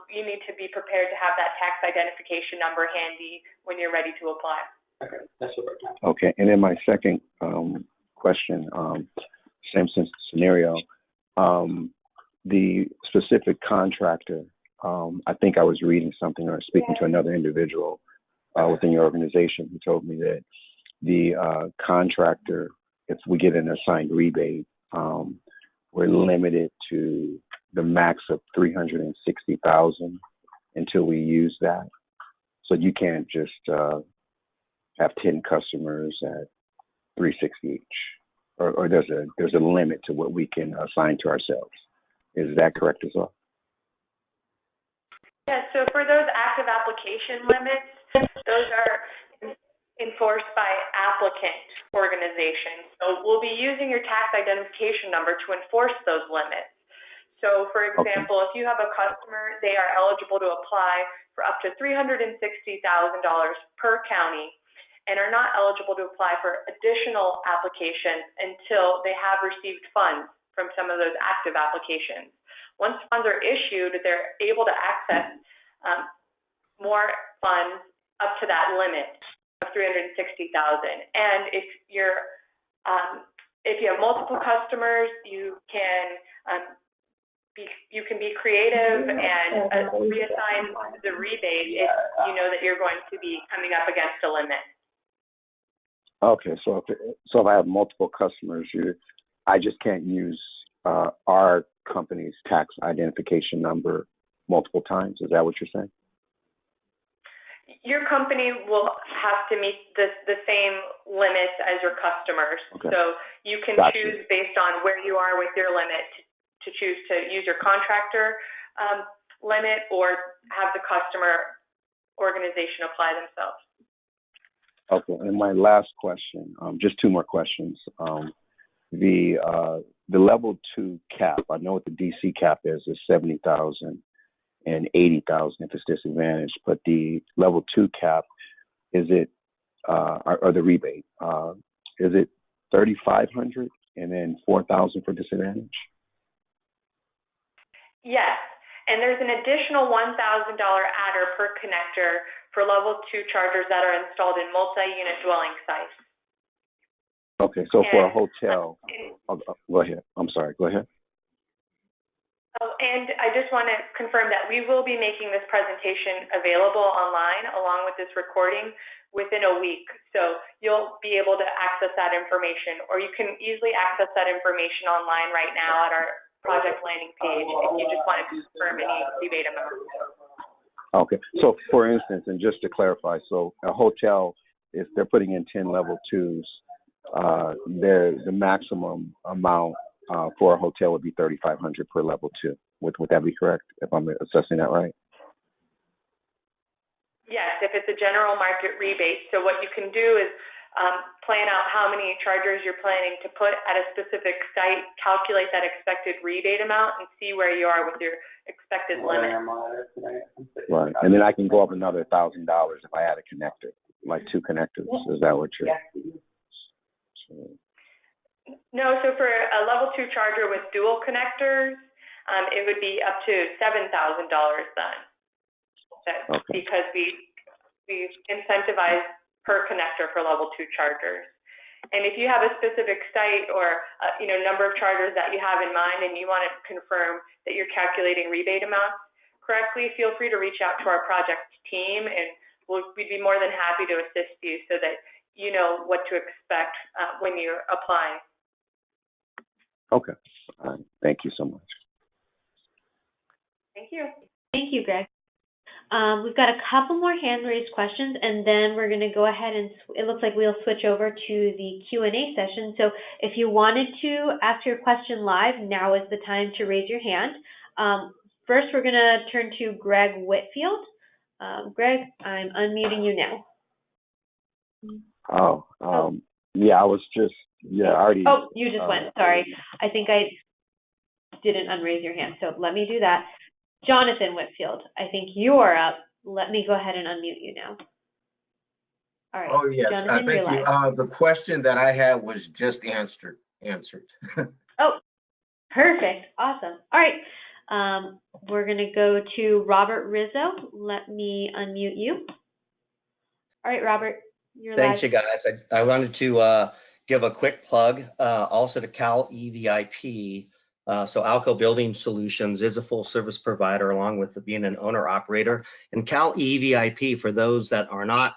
you need to be prepared to have that tax identification number handy when you're ready to apply. Okay, that's what we're talking about. Okay, and then my second question, same scenario, the specific contractor, I think I was reading something or speaking to another individual within your organization who told me that the contractor, if we get an assigned rebate, we're limited to the max of $360,000 until we use that. So you can't just have 10 customers at $360 each, or there's a limit to what we can assign to ourselves. Is that correct as well? Yeah, so for those active application limits, those are enforced by applicant organizations. So we'll be using your tax identification number to enforce those limits. So for example, if you have a customer, they are eligible to apply for up to $360,000 per county and are not eligible to apply for additional applications until they have received funds from some of those active applications. Once funds are issued, they're able to access more funds up to that limit of $360,000. And if you have multiple customers, you can be creative and reassign the rebate if you know that you're going to be coming up against a limit. Okay, so if I have multiple customers, I just can't use our company's tax identification number multiple times. Is that what you're saying? Your company will have to meet the same limits as your customers. Okay. So you can choose based on where you are with your limit to choose to use your contractor limit or have the customer organization apply themselves. Okay, and my last question, just two more questions. The level 2 cap, I know what the DC cap is 70,000 and 80,000 if it's disadvantaged, but the level 2 cap, is it, or the rebate, is it 3,500 and then 4,000 for disadvantage? Yes, and there's an additional $1,000 adder per connector for level 2 chargers that are installed in multi-unit dwelling sites. Okay, so for a hotel, go ahead. I'm sorry, go ahead. Oh, and I just want to confirm that we will be making this presentation available online along with this recording within a week. So you'll be able to access that information, or you can easily access that information online right now at our project landing page if you just want to confirm any rebate amounts. Okay, so for instance, and just to clarify, so a hotel, if they're putting in 10 level 2s, the maximum amount for a hotel would be $3,500 per level 2. Would that be correct, if I'm assessing that right? yes, if it's a general market rebate. So what you can do is plan out how many chargers you're planning to put at a specific site, calculate that expected rebate amount, and see where you are with your expected limit. Right, and then I can go up another $1,000 if I add a connector, like 2 connectors. Is that what you're? No, so for a level 2 charger with dual connectors, it would be up to $7,000 then. Okay. Because we incentivize per connector for level 2 chargers. And if you have a specific site or number of chargers that you have in mind and you want to confirm that you're calculating rebate amounts correctly, feel free to reach out to our project team, and we'd be more than happy to assist you so that you know what to expect when you're applying. Okay. All right. Thank you so much. Thank you. Thank you, Greg. We've got a couple more hand-raised questions, and then we're going to go ahead and it looks like we'll switch over to the Q&A session. So if you wanted to ask your question live, now is the time to raise your hand. First, we're going to turn to Greg Whitfield. Greg, I'm unmuting you now. Yeah, I was just, I already. Oh, you just went. Sorry. I think I didn't unraise your hand, so let me do that. Jonathan Whitfield, I think you are up. Let me go ahead and unmute you now. All right. Oh, yes. Jonathan, Thank you're you. live. The question that I had was just answered. Oh, perfect. Awesome. All right. We're going to go to Robert Rizzo. Let me unmute you. All right, Robert, you're Thanks, live. you guys. I wanted to give a quick plug also to Cal EVIP. So Alco Building Solutions is a full service provider along with being an owner operator. And Cal EVIP, for those that are not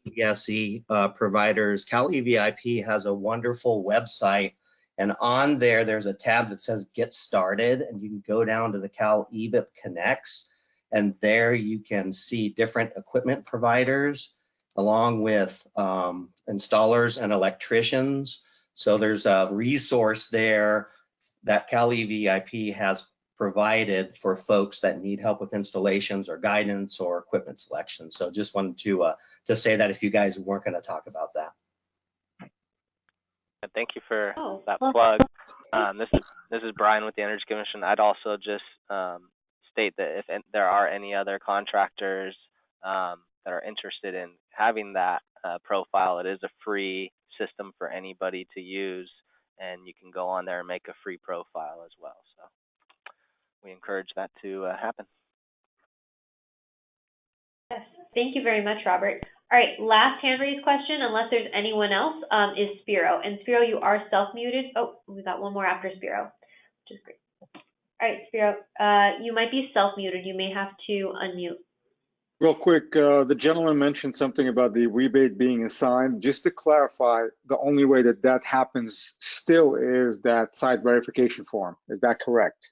EVSE providers, Cal EVIP has a wonderful website. And on there, there's a tab that says Get Started. And you can go down to the Cal EVIP Connects. And there you can see different equipment providers along with installers and electricians. So there's a resource there that Cal EVIP has provided for folks that need help with installations or guidance or equipment selection. So just wanted to say that if you guys weren't going to talk about that. Thank you for that plug. This is Brian with the Energy Commission. I'd also just state that if there are any other contractors that are interested in having that profile, it is a free system for anybody to use, and you can go on there and make a free profile as well. So we encourage that to happen. Yes, thank you very much, Robert. All right, last hand raised question, unless there's anyone else, is Spiro. And Spiro, you are self-muted. Oh, we got one more after Spiro, which is great. All right, Spiro, you might be self-muted. You may have to unmute. Real quick, the gentleman mentioned something about the rebate being assigned. Just to clarify, the only way that that happens still is that site verification form. Is that correct?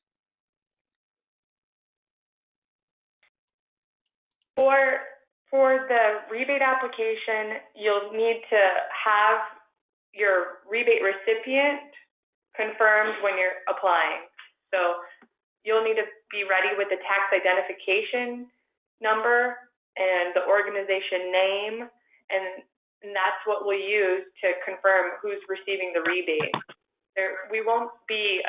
For the rebate application, you'll need to have your rebate recipient confirmed when you're applying. So you'll need to be ready with the tax identification number and the organization name, and that's what we'll use to confirm who's receiving the rebate. We won't be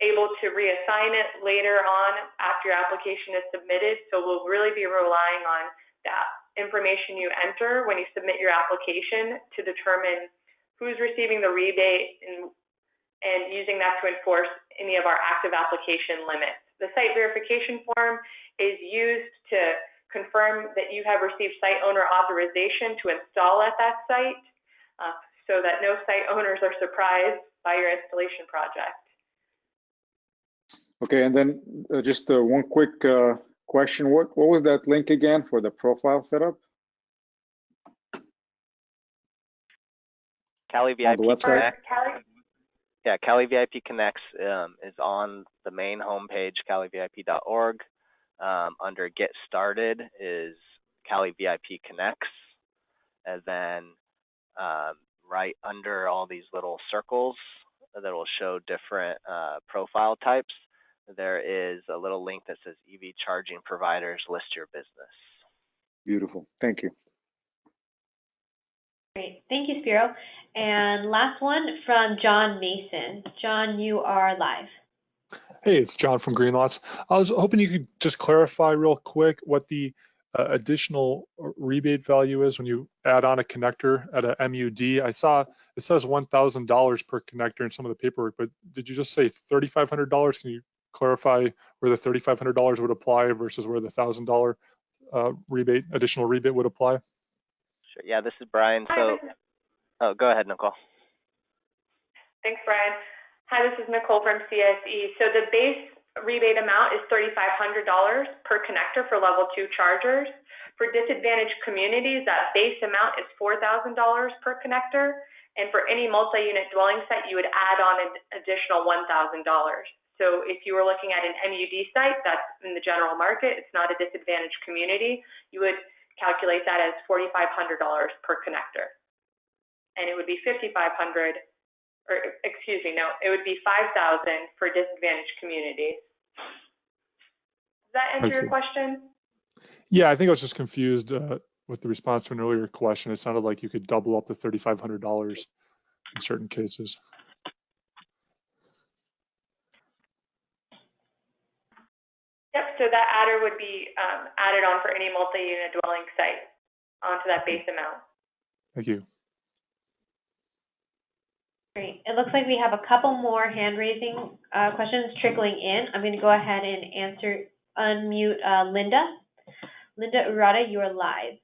able to reassign it later on after your application is submitted, so we'll really be relying on that information you enter when you submit your application to determine who's receiving the rebate and using that to enforce any of our active application limits. The site verification form is used to confirm that you have received site owner authorization to install at that site, so that no site owners are surprised by your installation project. Okay, and then just one quick question. What was that link again for the profile setup? Cali VIP on the website? Connect. Yeah, Cali VIP Connects is on the main homepage, calivip.org. Under Get Started is Cali VIP Connects, and then right under all these little circles that will show different profile types, there is a little link that says EV charging providers, list your business. Beautiful. Thank you. Great. Thank you, Spiro. And last one from John Mason. John, you are live. Hey, it's John from Greenlots. I was hoping you could just clarify real quick what the additional rebate value is when you add on a connector at a MUD. I saw it says $1,000 per connector in some of the paperwork, but did you just say $3,500? Can you clarify where the $3,500 would apply versus where the $1,000 additional rebate would apply? Sure. Yeah, this is Brian. So, oh, go ahead, Nicole. Thanks, Brian. Hi, this is Nicole from CSE. So the base rebate amount is $3,500 per connector for level 2 chargers. For disadvantaged communities, that base amount is $4,000 per connector. And for any multi-unit dwelling site, you would add on an additional $1,000. So if you were looking at an MUD site that's in the general market, it's not a disadvantaged community, you would calculate that as $4,500 per connector. And it would be $5,500, or excuse me, no, it would be $5,000 for disadvantaged communities. Does that answer your question? Yeah, I think I was just confused with the response to an earlier question. It sounded like you could double up the $3,500 in certain cases. Yep, so that adder would be added on for any multi-unit dwelling site onto that base amount. Thank you. Great. It looks like we have a couple more hand-raising questions trickling in. I'm going to go ahead and unmute Linda. Linda Urata, you are live.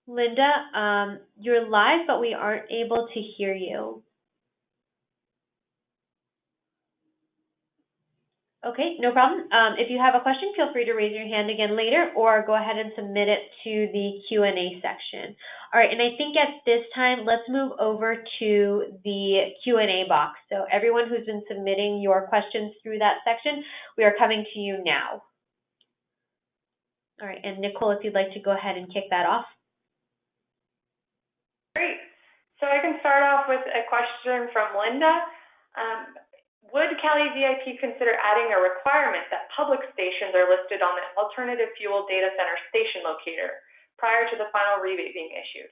Linda, you're live, but we aren't able to hear you. Okay, no problem. If you have a question, feel free to raise your hand again later or go ahead and submit it to the Q&A section. All right, and I think at this time, let's move over to the Q&A box. So everyone who's been submitting your questions through that section, we are coming to you now. All right, and Nicole, if you'd like to go ahead and kick that off. Great. So I can start off with a question from Linda. Would Cali VIP consider adding a requirement that public stations are listed on the alternative fuel data center station locator prior to the final rebate being issued?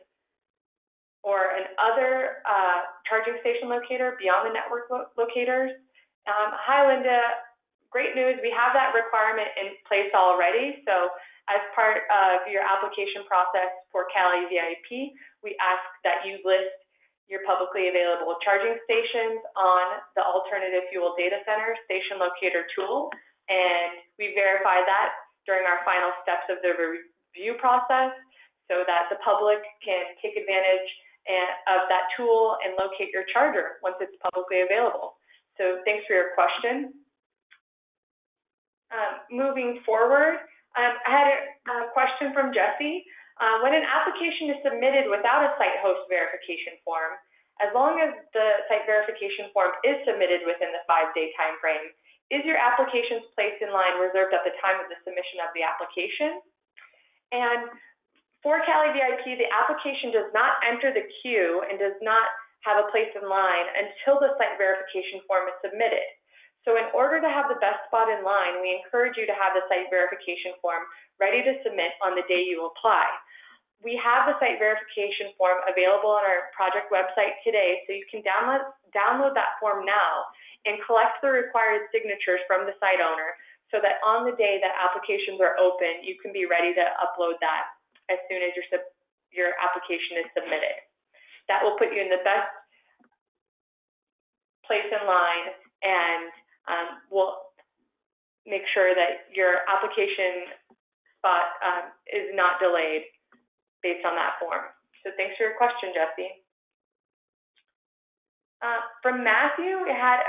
Or an other charging station locator beyond the network locators? Hi, Linda. Great news. We have that requirement in place already. So as part of your application process for Cali VIP, we ask that you list your publicly available charging stations on the alternative fuel data center station locator tool. And we verify that during our final steps of the review process so that the public can take advantage of that tool and locate your charger once it's publicly available. So thanks for your question. Moving forward, I had a question from Jesse. When an application is submitted without a site host verification form, as long as the site verification form is submitted within the 5-day time frame, is your application's place in line reserved at the time of the submission of the application? And for Cali VIP, the application does not enter the queue and does not have a place in line until the site verification form is submitted. So in order to have the best spot in line, we encourage you to have the site verification form ready to submit on the day you apply. We have the site verification form available on our project website today, so you can download that form now and collect the required signatures from the site owner so that on the day that applications are open, you can be ready to upload that as soon as your application is submitted. That will put you in the best place in line and will make sure that your application spot is not delayed based on that form. So thanks for your question, Jesse. From Matthew, we had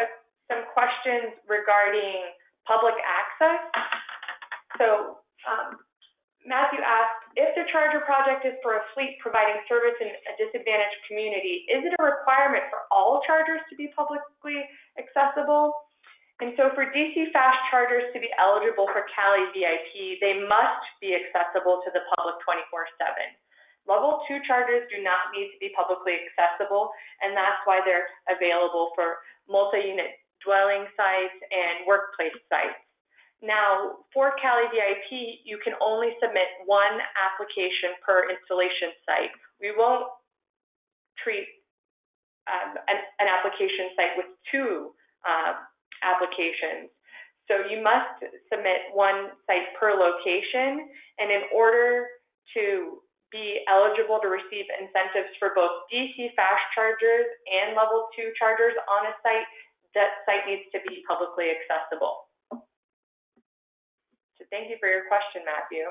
some questions regarding public access. So Matthew asked, if the charger project is for a fleet providing service in a disadvantaged community, is it a requirement for all chargers to be publicly accessible? And so for DC fast chargers to be eligible for Cali VIP, they must be accessible to the public 24/7. Level 2 chargers do not need to be publicly accessible, and that's why they're available for multi-unit dwelling sites, and workplace sites. Now, for Cali VIP, you can only submit one application per installation site. We won't treat an application site with two applications. So you must submit one site per location, and in order to be eligible to receive incentives for both DC fast chargers and level 2 chargers on a site, that site needs to be publicly accessible. So thank you for your question, Matthew.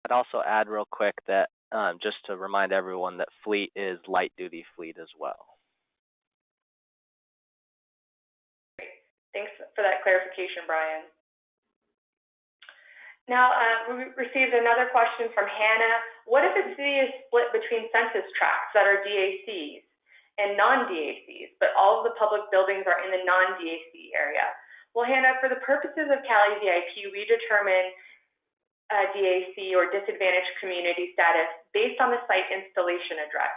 I'd also add real quick that just to remind everyone that fleet is light duty fleet as well. Great. Thanks for that clarification, Brian. Now, we received another question from Hannah. What if a city is split between census tracts that are DACs and non-DACs, but all of the public buildings are in the non-DAC area? Well, Hannah, for the purposes of Cali VIP, we determine DAC or disadvantaged community status based on the site installation address.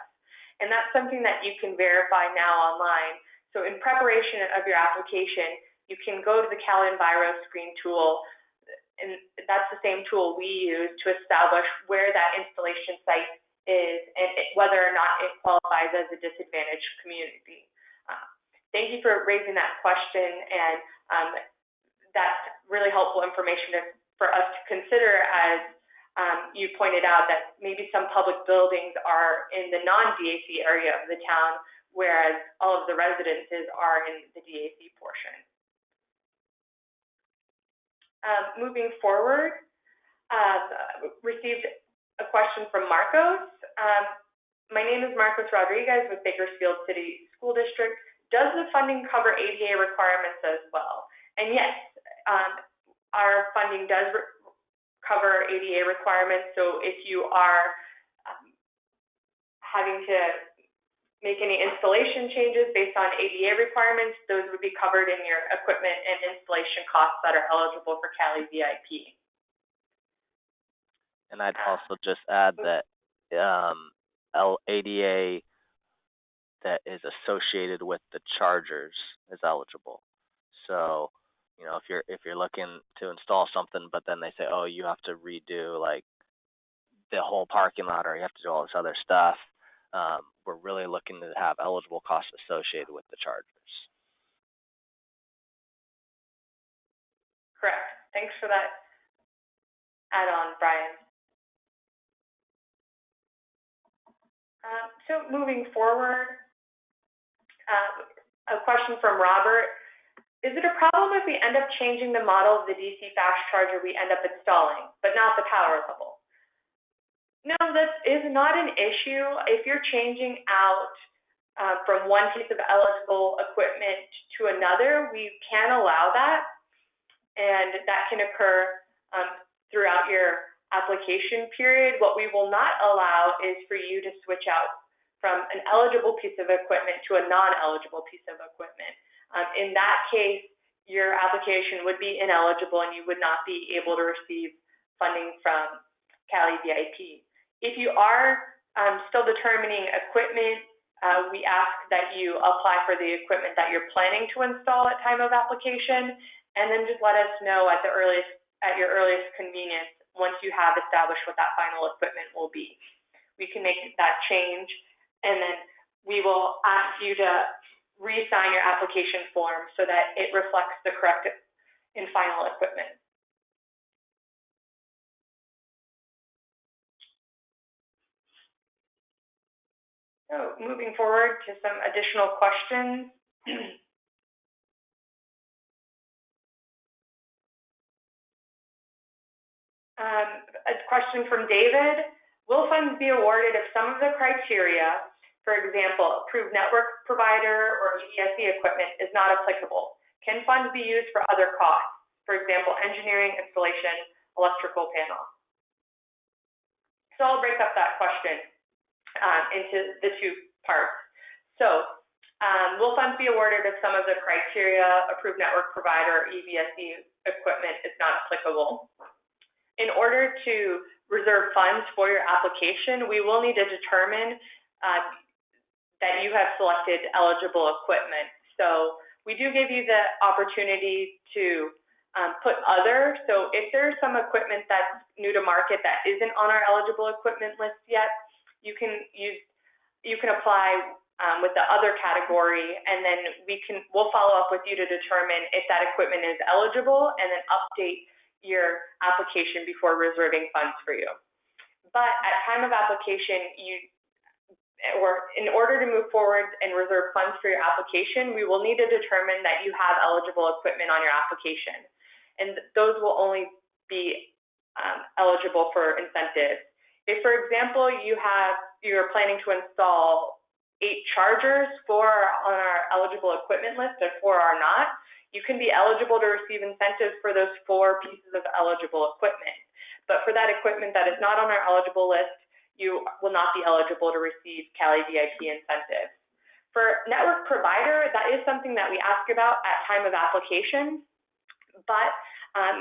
And that's something that you can verify now online. So in preparation of your application, you can go to the Cal Enviro Screen tool, and that's the same tool we use to establish where that installation site is and whether or not it qualifies as a disadvantaged community. Thank you for raising that question, and that's really helpful information for us to consider as you pointed out that maybe some public buildings are in the non-DAC area of the town, whereas all of the residences are in the DAC portion. Moving forward, received a question from Marcos. My name is Marcos Rodriguez with Bakersfield City School District. Does the funding cover ADA requirements as well? And yes, our funding does cover ADA requirements. So if you are having to make any installation changes based on ADA requirements, those would be covered in your equipment and installation costs that are eligible for Cali VIP. And I'd also just add that ADA that is associated with the chargers is eligible. So, you know, if you're looking to install something, but then they say, oh, you have to redo like the whole parking lot, or you have to do all this other stuff, we're really looking to have eligible costs associated with the chargers. Correct. Thanks for that add-on, Brian. So moving forward, a question from Robert. Is it a problem if we end up changing the model of the DC fast charger we end up installing, but not the power level? No, that is not an issue. If you're changing out from one piece of eligible equipment to another, we can allow that, and that can occur throughout your application period. What we will not allow is for you to switch out from an eligible piece of equipment to a non-eligible piece of equipment. In that case, your application would be ineligible and you would not be able to receive funding from Cali VIP. If you are still determining equipment, we ask that you apply for the equipment that you're planning to install at time of application, and then just let us know at your earliest convenience once you have established what that final equipment will be. We can make that change, and then we will ask you to re-sign your application form so that it reflects the correct and final equipment. So moving forward to some additional questions. A question from David. Will funds be awarded if some of the criteria, for example, approved network provider or EVSE equipment, is not applicable? Can funds be used for other costs, for example, engineering, installation, electrical panel? So I'll break up that question into the two parts. So will funds be awarded if some of the criteria, approved network provider or EVSE equipment, is not applicable? In order to reserve funds for your application, we will need to determine that you have selected eligible equipment. So We do give you the opportunity to put other, so if there's some equipment that's new to market that isn't on our eligible equipment list yet, you can apply with the other category, and then we'll follow up with you to determine if that equipment is eligible, and then update your application before reserving funds for you. But at time of application, in order to move forward and reserve funds for your application, we will need to determine that you have eligible equipment on your application, and those will only be eligible for incentives. If, for example, you're planning to install 8 chargers, 4 are on our eligible equipment list and 4 are not, you can be eligible to receive incentives for those 4 pieces of eligible equipment. But for that equipment that is not on our eligible list, you will not be eligible to receive Cali VIP incentives. For network provider, that is something that we ask about at time of application, but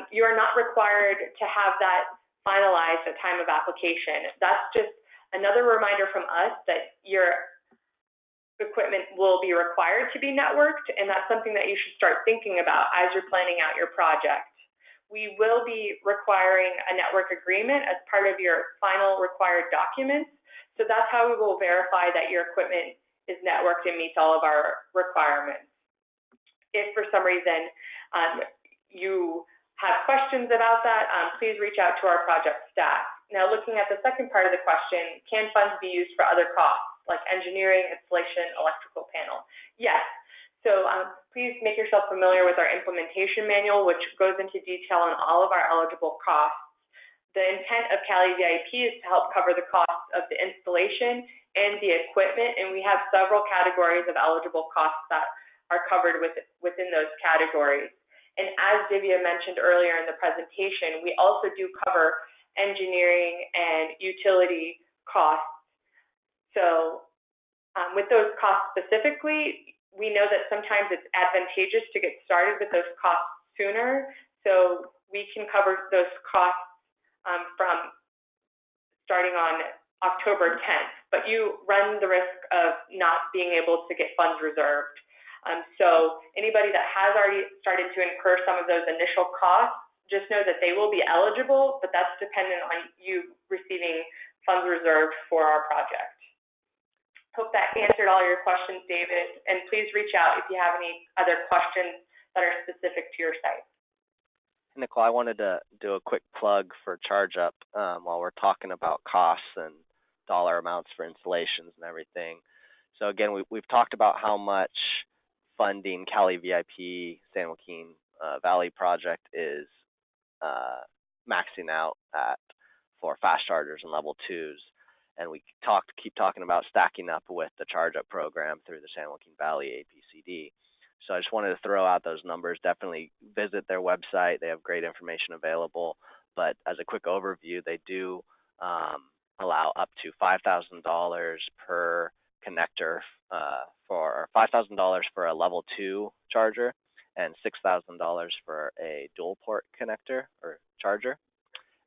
you are not required to have that finalized at time of application. That's just another reminder from us that your equipment will be required to be networked, and that's something that you should start thinking about as you're planning out your project. We will be requiring a network agreement as part of your final required documents, so that's how we will verify that your equipment is networked and meets all of our requirements. If for some reason you have questions about that, please reach out to our project staff. Now, looking at the second part of the question, can funds be used for other costs, like engineering, installation, electrical panel? Yes. So please make yourself familiar with our implementation manual, which goes into detail on all of our eligible costs. The intent of Cali VIP is to help cover the costs of the installation and the equipment, and we have several categories of eligible costs that are covered within those categories. And as Divya mentioned earlier in the presentation, we also do cover engineering and utility costs. So with those costs specifically, we know that sometimes it's advantageous to get started with those costs sooner, so we can cover those costs from starting on October 10th, but you run the risk of not being able to get funds reserved. So anybody that has already started to incur some of those initial costs, just know that they will be eligible, but that's dependent on you receiving funds reserved for our project. Hope that answered all your questions, David, and please reach out if you have any other questions that are specific to your site. Nicole, I wanted to do a quick plug for ChargeUp while we're talking about costs and dollar amounts for installations and everything. So again, we've talked about how much funding Cali VIP San Joaquin Valley project is maxing out at for fast chargers and level 2s. And we keep talking about stacking up with the ChargeUp program through the San Joaquin Valley APCD. So I just wanted to throw out those numbers. Definitely visit their website. They have great information available. But as a quick overview, they do allow up to $5,000 per connector for $5,000 for a level 2 charger and $6,000 for a dual port connector or charger,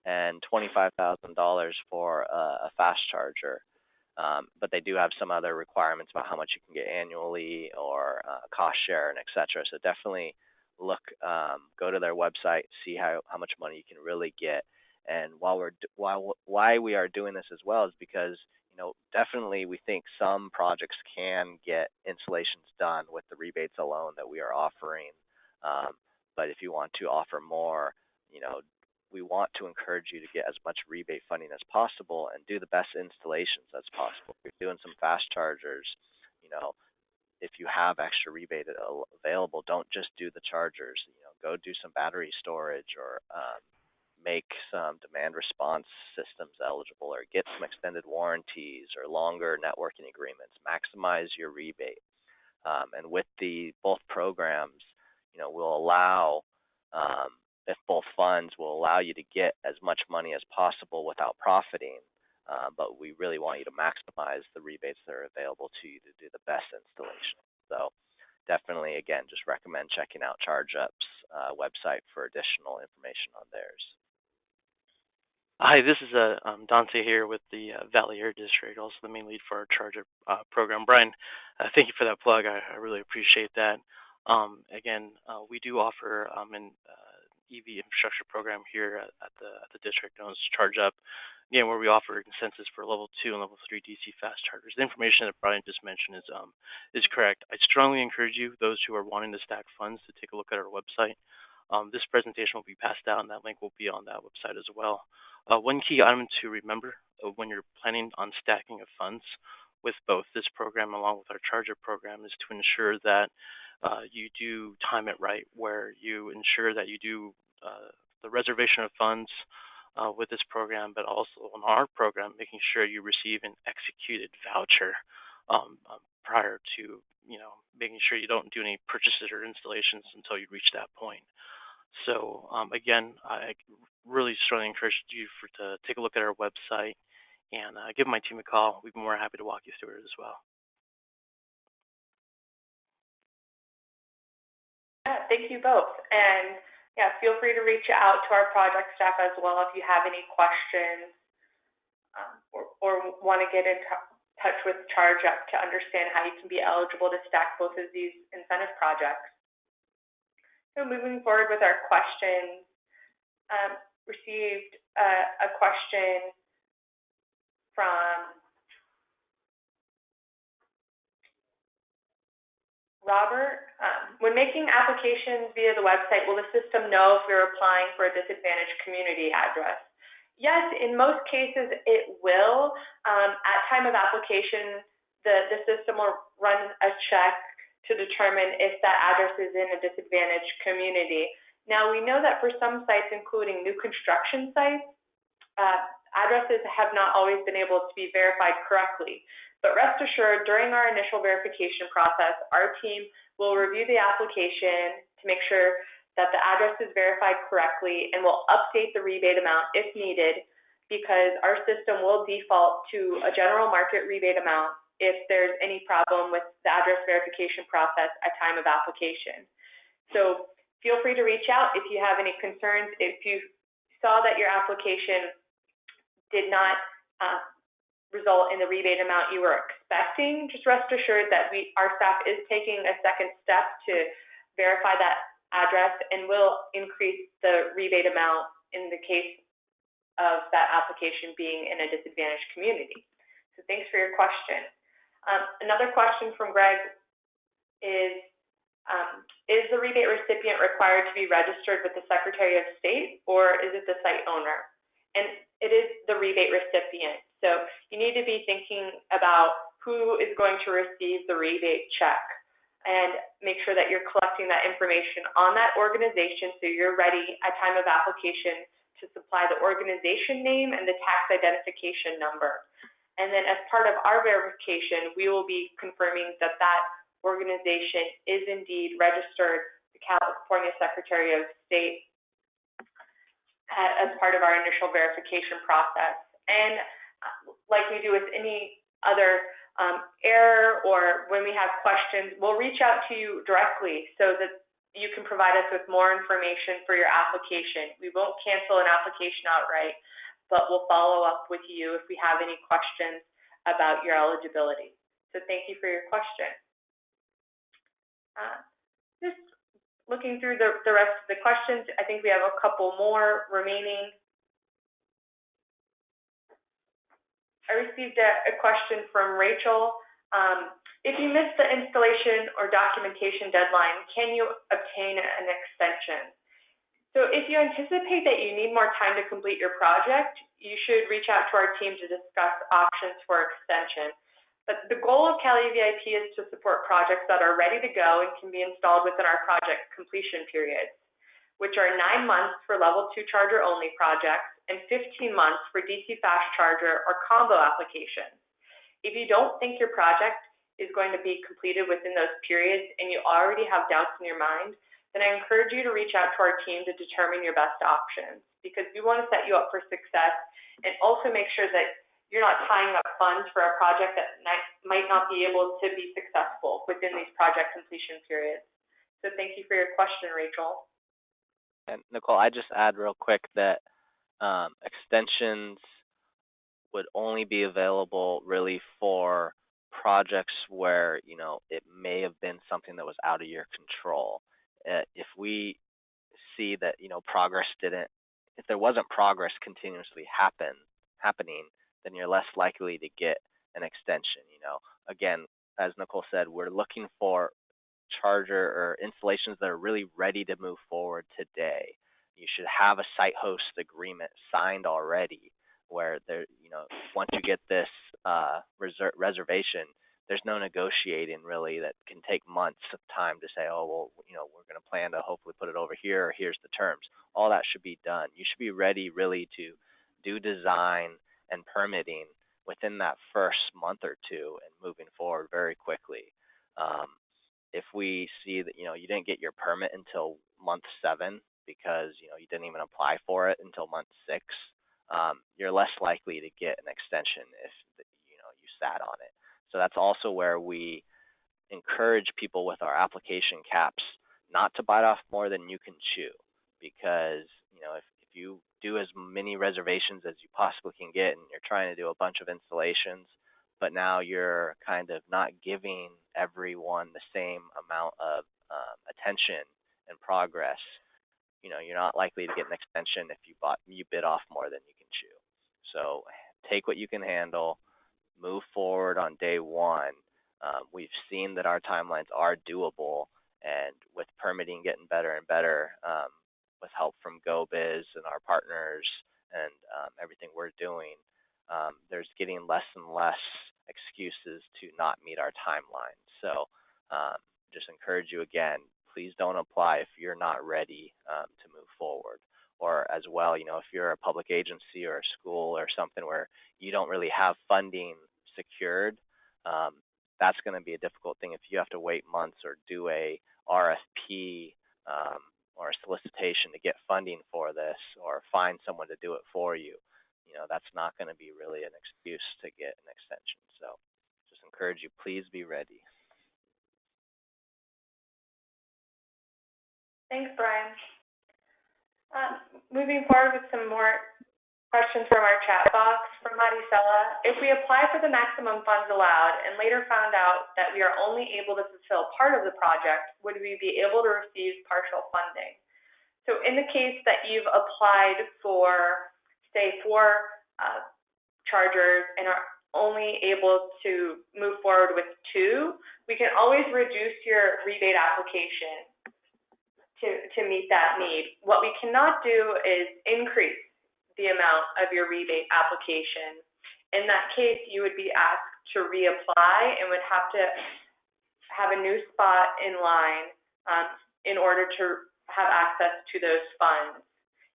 and $25,000 for a fast charger. But they do have some other requirements about how much you can get annually or cost share and et cetera. So definitely go to their website, see how much money you can really get. And why we are doing this as well is because, definitely we think some projects can get installations done with the rebates alone that we are offering. But if you want to offer more, we want to encourage you to get as much rebate funding as possible and do the best installations as possible. If you're doing some fast chargers, if you have extra rebate available, don't just do the chargers. Go do some battery storage or make some demand response systems eligible, or get some extended warranties or longer networking agreements. Maximize your rebate. And with both programs, will allow, if both funds will allow you to get as much money as possible without profiting, but we really want you to maximize the rebates that are available to you to do the best installation. So definitely, again, just recommend checking out ChargeUp's website for additional information on theirs. Hi, this is Dante here with the Valley Air District, also the main lead for our ChargeUp program. Brian, thank you for that plug. I really appreciate that. Again, we do offer an EV infrastructure program here at the district known as Charge Up, again, where we offer incentives for level 2 and level 3 DC fast chargers. The information that Brian just mentioned is correct. I strongly encourage you, those who are wanting to stack funds, to take a look at our website. This presentation will be passed out, and that link will be on that website as well. One key item to remember when you're planning on stacking of funds with both this program along with our charger program is to ensure that you do time it right, where you ensure that you do the reservation of funds with this program, but also on our program, making sure you receive an executed voucher prior to, making sure you don't do any purchases or installations until you reach that point. So again, I really strongly encourage you to take a look at our website and give my team a call. We'd be more happy to walk you through it as well. Yeah, thank you both. And yeah, feel free to reach out to our project staff as well if you have any questions or want to get in touch with Charge Up to understand how you can be eligible to stack both of these incentive projects. So moving forward with our questions, received a question from Robert. When making applications via the website, will the system know if you're applying for a disadvantaged community address? Yes, in most cases it will. At time of application, the system will run a check to determine if that address is in a disadvantaged community. Now, we know that for some sites, including new construction sites, addresses have not always been able to be verified correctly. But rest assured, during our initial verification process, our team will review the application to make sure that the address is verified correctly, and will update the rebate amount if needed, because our system will default to a general market rebate amount if there's any problem with the address verification process at time of application. So feel free to reach out if you have any concerns. If you saw that your application did not result in the rebate amount you were expecting, just rest assured that our staff is taking a second step to verify that address and will increase the rebate amount in the case of that application being in a disadvantaged community. So thanks for your question. Another question from Greg is the rebate recipient required to be registered with the Secretary of State, or is it the site owner? And it is the rebate recipient. So you need to be thinking about who is going to receive the rebate check and make sure that you're collecting that information on that organization so you're ready at time of application to supply the organization name and the tax identification number. And then as part of our verification, we will be confirming that that organization is indeed registered with the California Secretary of State as part of our initial verification process. And like we do with any other error or when we have questions, we'll reach out to you directly so that you can provide us with more information for your application. We won't cancel an application outright, but we'll follow up with you if we have any questions about your eligibility. So thank you for your question. Just looking through the rest of the questions, I think we have a couple more remaining. I received a question from Rachel. If you missed the installation or documentation deadline, can you obtain an extension? So if you anticipate that you need more time to complete your project, you should reach out to our team to discuss options for extension. But the goal of Cali VIP is to support projects that are ready to go and can be installed within our project completion periods, which are 9 months for level 2 charger only projects and 15 months for DC fast charger or combo applications. If you don't think your project is going to be completed within those periods and you already have doubts in your mind, then I encourage you to reach out to our team to determine your best options, because we want to set you up for success and also make sure that you're not tying up funds for a project that might not be able to be successful within these project completion periods. So thank you for your question, Rachel. And Nicole, I just add real quick that extensions would only be available really for projects where, you know, it may have been something that was out of your control. If we see that, you know, if there wasn't progress continuously happening, then you're less likely to get an extension. You know, again, as Nicole said, we're looking for charger or installations that are really ready to move forward today. You should have a site host agreement signed already, where there, you know, once you get this reservation, there's no negotiating really that can take months of time to say, oh, well, you know, we're going to plan to hopefully put it over here, or here's the terms. All that should be done. You should be ready really to do design and permitting within that first month or two and moving forward very quickly. If we see that, you know, you didn't get your permit until month 7 because, you know, you didn't even apply for it until month 6, you're less likely to get an extension if, you know, you sat on it. So that's also where we encourage people with our application caps not to bite off more than you can chew, because, you know, if you do as many reservations as you possibly can get and you're trying to do a bunch of installations, but now you're kind of not giving everyone the same amount of attention and progress, you know, you're not likely to get an extension if you bit off more than you can chew. So take what you can handle, move forward on day 1. We've seen that our timelines are doable, and with permitting getting better and better, with help from GoBiz and our partners and everything we're doing, there's getting less and less excuses to not meet our timeline. So just encourage you again, please don't apply if you're not ready to move forward. Or as well, you know, if you're a public agency or a school or something where you don't really have funding secured, that's going to be a difficult thing if you have to wait months or do a RFP or a solicitation to get funding for this, or find someone to do it for you. You know, that's not going to be really an excuse to get an extension. So just encourage you, please be ready. Thanks, Brian. Moving forward with some more questions from our chat box from Maricela. If we apply for the maximum funds allowed and later found out that we are only able to fulfill part of the project, would we be able to receive partial funding? So in the case that you've applied for, say, 4 chargers and are only able to move forward with 2, we can always reduce your rebate application to meet that need. What we cannot do is increase the amount of your rebate application. In that case, you would be asked to reapply and would have to have a new spot in line in order to have access to those funds.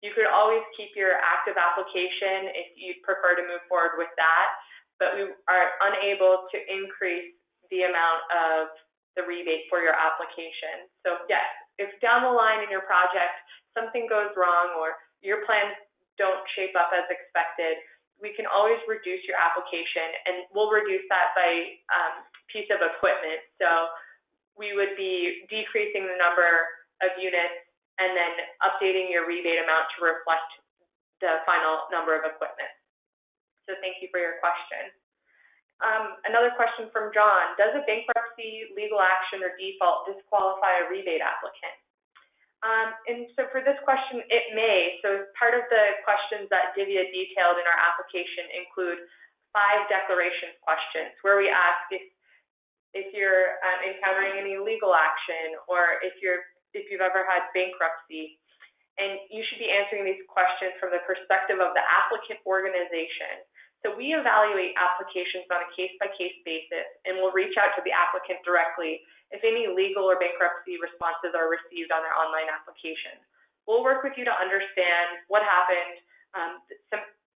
You could always keep your active application if you'd prefer to move forward with that, but we are unable to increase the amount of the rebate for your application. So yes, if down the line in your project something goes wrong or your plans don't shape up as expected, we can always reduce your application, and we'll reduce that by piece of equipment. So we would be decreasing the number of units and then updating your rebate amount to reflect the final number of equipment. So thank you for your question. Another question from John. Does a bankruptcy, legal action, or default disqualify a rebate applicant? And so for this question, it may. So part of the questions that Divya detailed in our application include 5 declarations questions where we ask if you're encountering any legal action or if you've ever had bankruptcy. And you should be answering these questions from the perspective of the applicant organization. So we evaluate applications on a case-by-case basis, and we'll reach out to the applicant directly if any legal or bankruptcy responses are received on their online application. We'll work with you to understand what happened,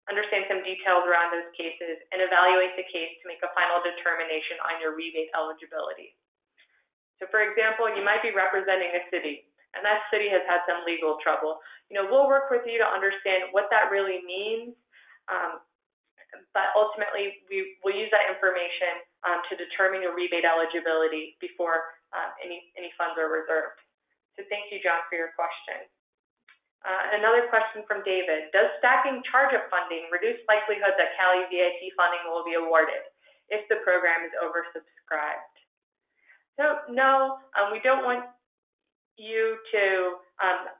understand some details around those cases, and evaluate the case to make a final determination on your rebate eligibility. So for example, you might be representing a city, and that city has had some legal trouble. You know, we'll work with you to understand what that really means, but ultimately we will use that information to determine your rebate eligibility before any funds are reserved. So thank you, John, for your question. Another question from David. Does stacking charge-up funding reduce likelihood that Cali VIP funding will be awarded? if the program is oversubscribed. So no, we don't want you to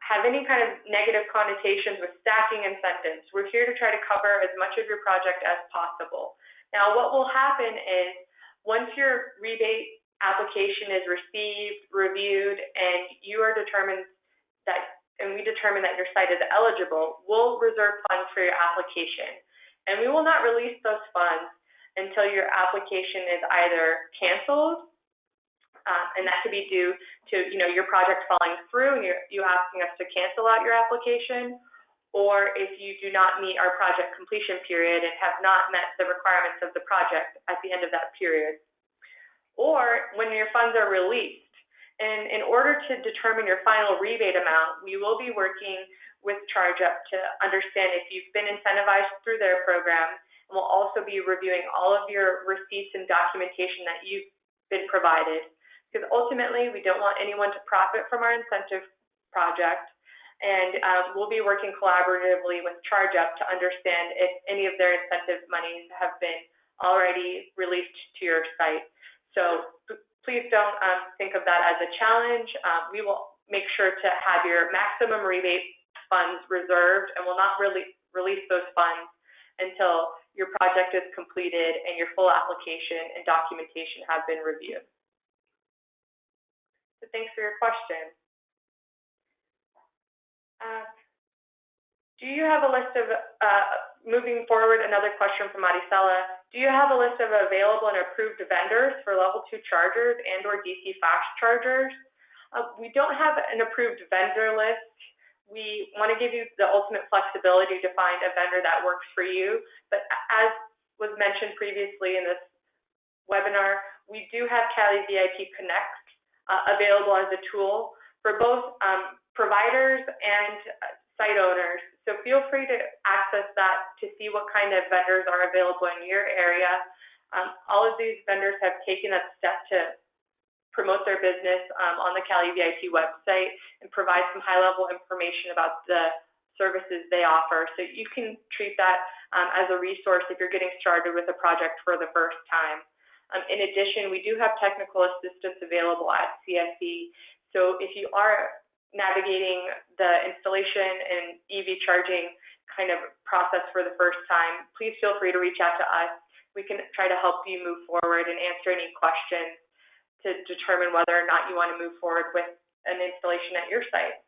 have any kind of negative connotations with stacking incentives. We're here to try to cover as much of your project as possible. Now, what will happen is once your rebate application is received, reviewed, and you are determined that, and we determine that your site is eligible, we'll reserve funds for your application. And we will not release those funds until your application is either canceled, and that could be due to your project falling through and you asking us to cancel out your application, or if you do not meet our project completion period and have not met the requirements of the project at the end of that period, or when your funds are released. And in order to determine your final rebate amount, we will be working with ChargeUp to understand if you've been incentivized through their program, and we'll also be reviewing all of your receipts and documentation that you've been provided. Because ultimately, we don't want anyone to profit from our incentive project, and we'll be working collaboratively with ChargeUp to understand if any of their incentive monies have been already released to your site. So please don't think of that as a challenge. We will make sure to have your maximum rebate funds reserved, and will not really release those funds until your project is completed and your full application and documentation have been reviewed. So thanks for your question. Do you have a list of, moving forward, another question from Maricela, do you have a list of available and approved vendors for level 2 chargers and or DC fast chargers? We don't have an approved vendor list. We want to give you the ultimate flexibility to find a vendor that works for you, but as was mentioned previously in this webinar, we do have Cali VIP Connect available as a tool for both providers and site owners. So feel free to access that to see what kind of vendors are available in your area. All of these vendors have taken a step to promote their business on the Cali VIP website and provide some high-level information about the services they offer. So you can treat that as a resource if you're getting started with a project for the first time. In addition, we do have technical assistance available at CSE. So if you are navigating the installation and EV charging kind of process for the first time, please feel free to reach out to us. We can try to help you move forward and answer any questions to determine whether or not you want to move forward with an installation at your site.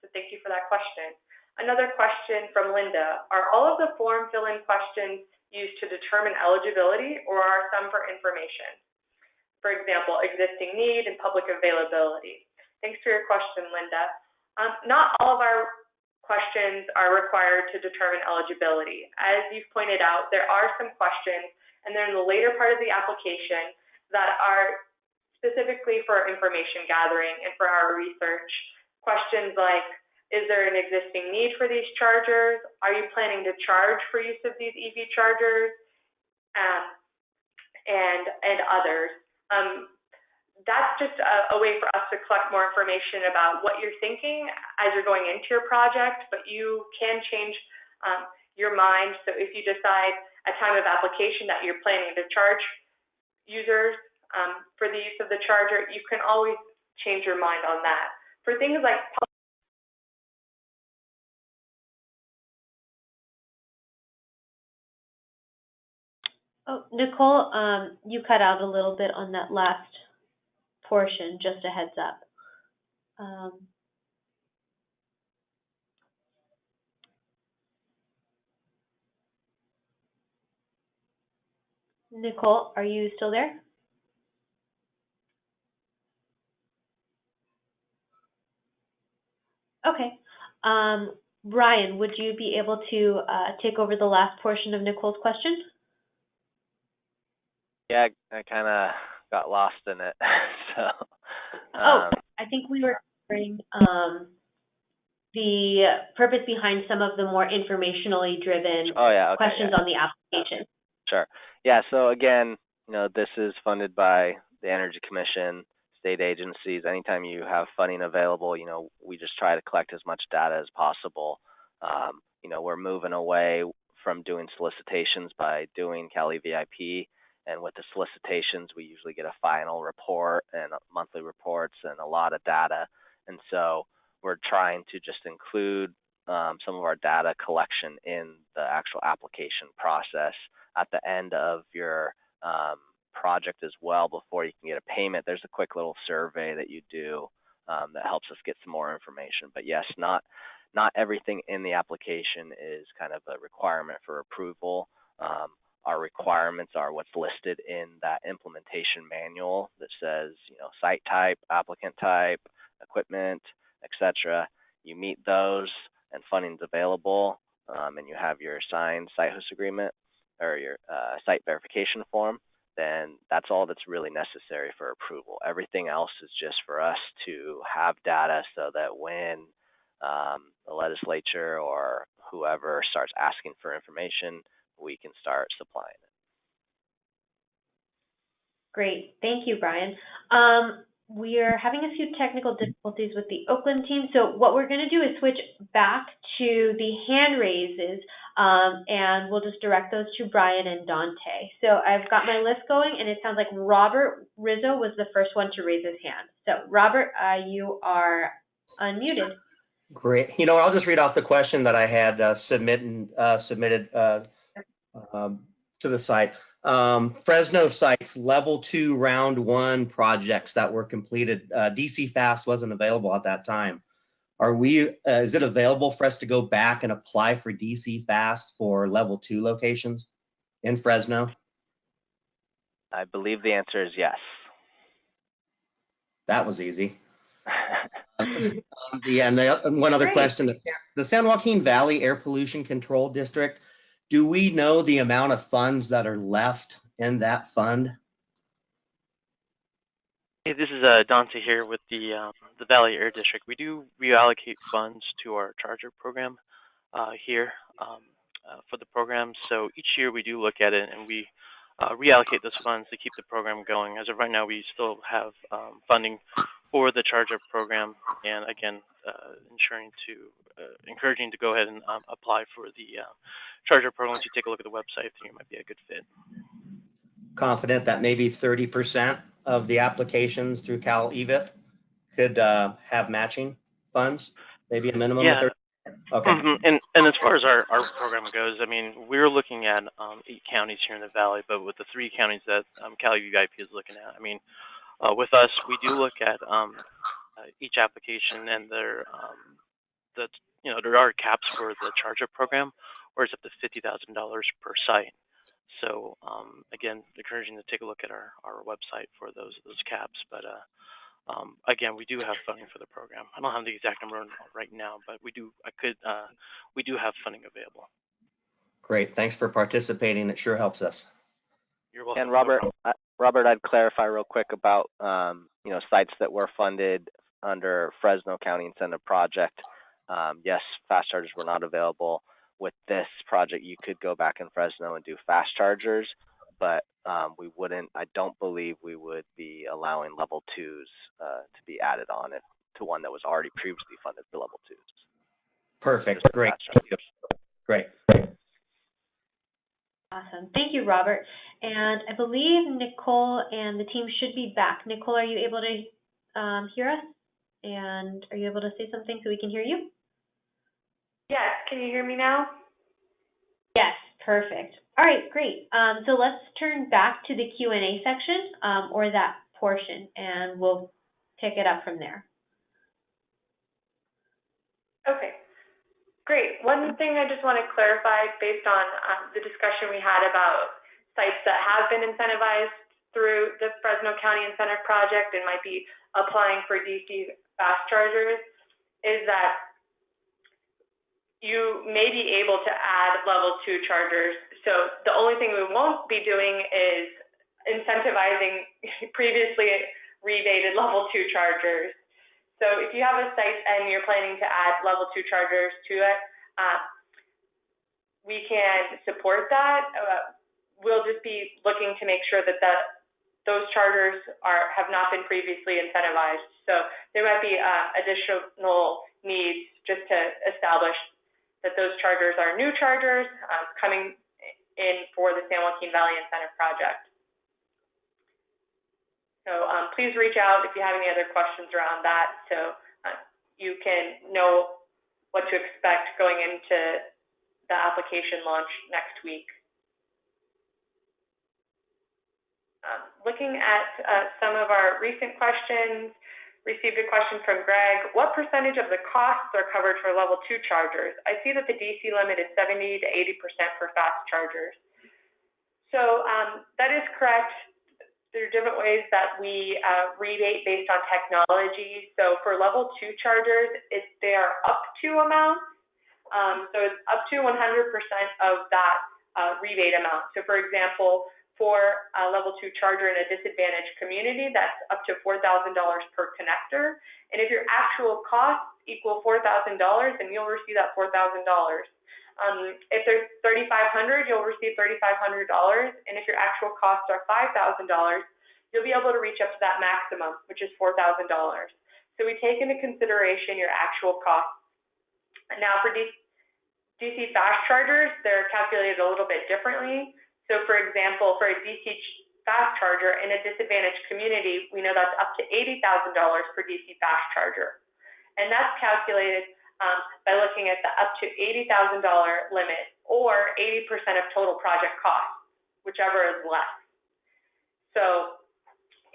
So thank you for that question. Another question from Linda. Are all of the form fill-in questions used to determine eligibility, or are some for information? For example, existing need and public availability. Thanks for your question, Linda. Not all of our questions are required to determine eligibility. As you've pointed out, there are some questions, and they're in the later part of the application that are specifically for information gathering and for our research. Questions like, is there an existing need for these chargers? Are you planning to charge for use of these EV chargers? And others. That's just a way for us to collect more information about what you're thinking as you're going into your project, but you can change your mind. So if you decide at time of application that you're planning to charge users for the use of the charger, you can always change your mind on that. For things like Nicole, you cut out a little bit on that last portion, just a heads up. Nicole, are you still there? Okay. Brian, would you be able to take over the last portion of Nicole's question? Yeah, I kind of got lost in it. So. I think we were covering the purpose behind some of the more informationally driven questions on the application. Sure. Yeah. So again, this is funded by the Energy Commission, state agencies. Anytime you have funding available, we just try to collect as much data as possible. We're moving away from doing solicitations by doing Cali VIP And with the solicitations, we usually get a final report and monthly reports and a lot of data. And so we're trying to just include some of our data collection in the actual application process at the end of your project as well. Before you can get a payment, there's a quick little survey that you do that helps us get some more information. But yes, not everything in the application is kind of a requirement for approval. Our requirements are what's listed in that implementation manual that says, site type, applicant type, equipment, etc. You meet those and funding's available, and you have your signed site host agreement or your site verification form, then that's all that's really necessary for approval. Everything else is just for us to have data so that when the legislature or whoever starts asking for information, we can start supplying it. Great, thank you, Brian. We are having a few technical difficulties with the Oakland team, so what we're going to do is switch back to the hand raises, and we'll just direct those to Brian and Dante. So I've got my list going, and it sounds like Robert Rizzo was the first one to raise his hand. So Robert, you are unmuted. Great. I'll just read off the question that I had submitted to the site. Fresno sites level 2 round 1 projects that were completed. DC Fast wasn't available at that time. Is it available for us to go back and apply for DC Fast for level 2 locations in Fresno? I believe the answer is yes. That was easy. One other question, the San Joaquin Valley Air Pollution Control District, do we know the amount of funds that are left in that fund? Hey, this is Dante here with the Valley Air District. We do reallocate funds to our charger program here for the program. So each year we do look at it and we reallocate those funds to keep the program going. As of right now, we still have funding for the charger program, and again, encouraging to go ahead and apply for the charger program. Once you take a look at the website, I think it might be a good fit. Confident that maybe 30% of the applications through Cal EVIP could have matching funds, maybe a minimum of 30%? Okay. And as far as our program goes, I mean, we're looking at 8 counties here in the Valley, but with the 3 counties that Cal VIP is looking at, I mean, with us, we do look at each application, and there are caps for the charger program, where it's up to $50,000 per site. So again, encouraging to take a look at our website for those caps. But again, we do have funding for the program. I don't have the exact number right now, but we do have funding available. Great, thanks for participating. It sure helps us. You're welcome. And Robert, I'd clarify real quick about sites that were funded under Fresno County Incentive Project. Yes, fast chargers were not available. With this project, you could go back in Fresno and do fast chargers, but we wouldn't. I don't believe we would be allowing level 2s to be added on it to one that was already previously funded for level 2s. Perfect. Great. Great. Awesome. Thank you, Robert. And I believe Nicole and the team should be back. Nicole, are you able to hear us? And are you able to say something so we can hear you? Yes. Can you hear me now? Yes. Perfect. All right. Great. So let's turn back to the Q&A section or that portion, and we'll pick it up from there. Okay. Great. One thing I just want to clarify based on the discussion we had about sites that have been incentivized through the Fresno County Incentive Project and might be applying for DC fast chargers is that you may be able to add level 2 chargers. So the only thing we won't be doing is incentivizing previously rebated level 2 chargers. So if you have a site and you're planning to add level 2 chargers to it, we can support that. We'll just be looking to make sure that those chargers have not been previously incentivized. So there might be additional needs just to establish that those chargers are new chargers coming in for the San Joaquin Valley Incentive Project. So please reach out if you have any other questions around that, so you can know what to expect going into the application launch next week. Looking at some of our recent questions, received a question from Greg. What percentage of the costs are covered for level 2 chargers? I see that the DC limit is 70 to 80% for fast chargers. So that is correct. There are different ways that we rebate based on technology. So for level 2 chargers, they are up to amounts. So it's up to 100% of that rebate amount. So for example, for a level 2 charger in a disadvantaged community, that's up to $4,000 per connector. And if your actual costs equal $4,000, then you'll receive that $4,000. If there's $3,500, you'll receive $3,500. And if your actual costs are $5,000, you'll be able to reach up to that maximum, which is $4,000. So we take into consideration your actual costs. And now for DC fast chargers, they're calculated a little bit differently. So for example, for a DC fast charger in a disadvantaged community, we know that's up to $80,000 per DC fast charger. And that's calculated by looking at the up to $80,000 limit or 80% of total project cost, whichever is less. So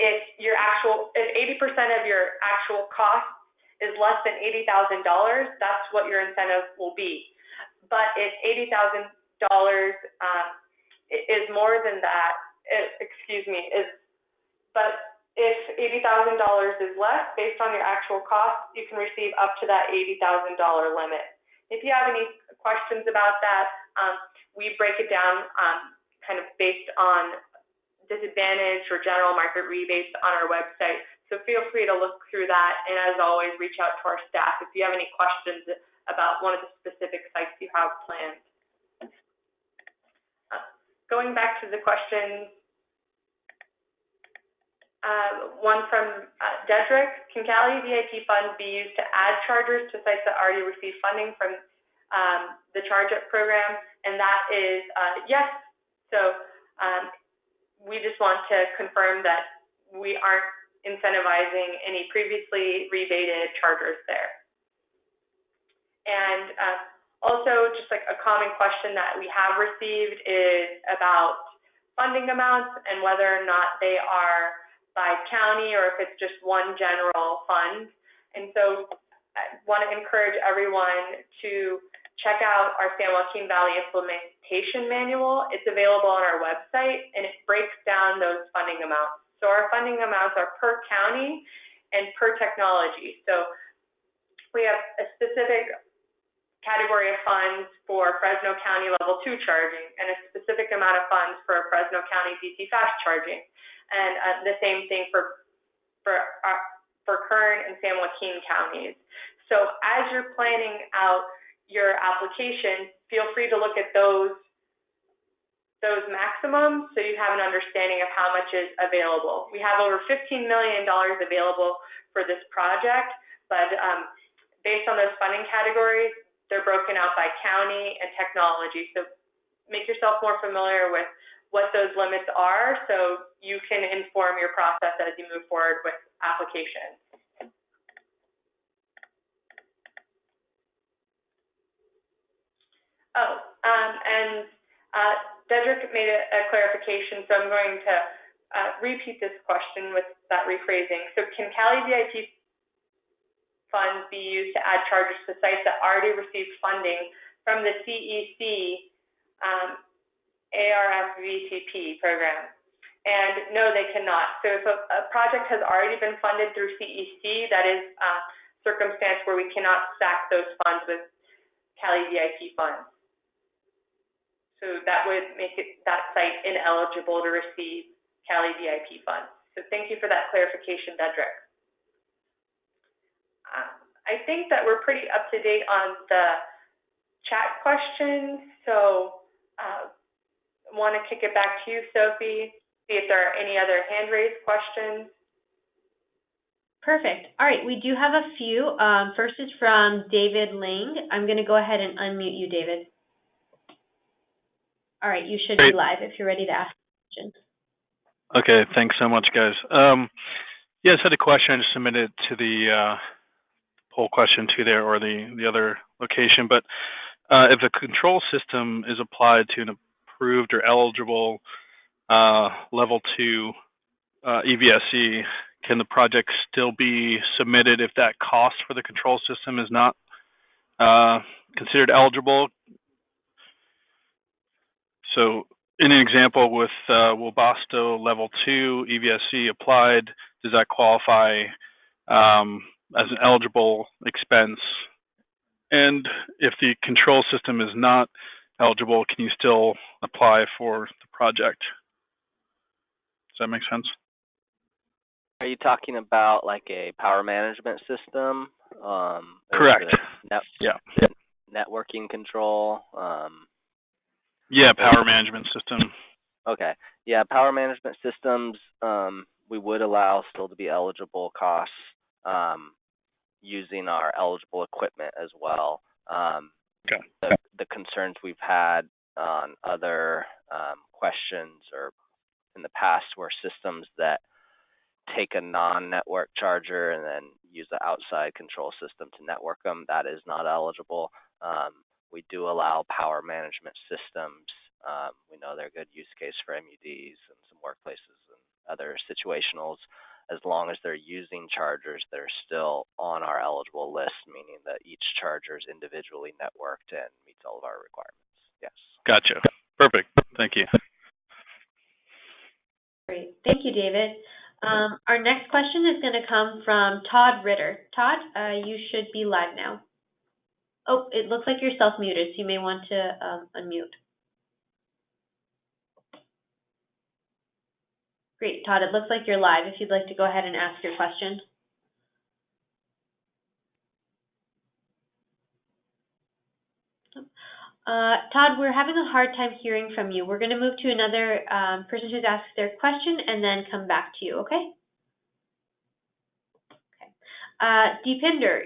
if 80% of your actual cost is less than $80,000, that's what your incentive will be. But if $80,000 is more than that, but if $80,000 is less based on your actual cost, you can receive up to that $80,000 limit. If you have any questions about that, we break it down kind of based on disadvantage or general market rebates on our website. So feel free to look through that, and as always, reach out to our staff if you have any questions about one of the specific sites you have planned. Going back to the questions, one from Dedrick, can Cali VIP funds be used to add chargers to sites that already receive funding from the Charge Up program? And that is yes. So we just want to confirm that we aren't incentivizing any previously rebated chargers there. And also, just like a common question that we have received is about funding amounts and whether or not they are by county or if it's just one general fund. And so I want to encourage everyone to check out our San Joaquin Valley Implementation Manual. It's available on our website, and it breaks down those funding amounts. So our funding amounts are per county and per technology. So we have a specific category of funds for Fresno County level 2 charging and a specific amount of funds for Fresno County DC fast charging, and the same thing for Kern and San Joaquin counties. So as you're planning out your application, feel free to look at those maximums so you have an understanding of how much is available. We have over $15 million available for this project, but based on those funding categories, they're broken out by county and technology. So make yourself more familiar with what those limits are so you can inform your process as you move forward with applications. Dedrick made a clarification, so I'm going to repeat this question with that rephrasing. So can Cali VIP funds be used to add chargers to sites that already received funding from the CEC ARFVCP program? And no, they cannot. So if a project has already been funded through CEC, that is a circumstance where we cannot stack those funds with Cali VIP funds. So that would make that site ineligible to receive Cali VIP funds. So thank you for that clarification, Dedrick. I think that we're pretty up to date on the chat questions. So want to kick it back to you, Sophie, see if there are any other hand raised questions. Perfect. All right, we do have a few. First is from David Ling. I'm going to go ahead and unmute you, David. All right, you should be live if you're ready to ask questions. Okay, thanks so much, guys. Yeah, I just had a question. I just submitted to the poll question too there, or the other location. But if a control system is applied to an approved or eligible level 2 EVSE, can the project still be submitted if that cost for the control system is not considered eligible? So in an example with Wilbasto level 2 EVSE applied, does that qualify as an eligible expense? And if the control system is not eligible, can you still apply for the project? Does that make sense? Are you talking about like a power management system? Correct. Yeah. Networking control? Yeah, power management system. Okay. Yeah, power management systems, we would allow still to be eligible costs using our eligible equipment as well. Okay. The concerns we've had on other questions or in the past were systems that take a non-network charger and then use the outside control system to network them. That is not eligible. We do allow power management systems. We know they're a good use case for MUDs and some workplaces and other situationals, as long as they're using chargers that are still on our eligible list, meaning that each charger is individually networked and meets all of our requirements. Yes. Gotcha. Perfect. Thank you. Great. Thank you, David. Our next question is going to come from Todd Ritter. Todd, you should be live now. Oh, it looks like you're self-muted, so you may want to unmute. Great, Todd, it looks like you're live if you'd like to go ahead and ask your question. Todd, we're having a hard time hearing from you. We're going to move to another person who's asked their question and then come back to you, okay? Deepinder,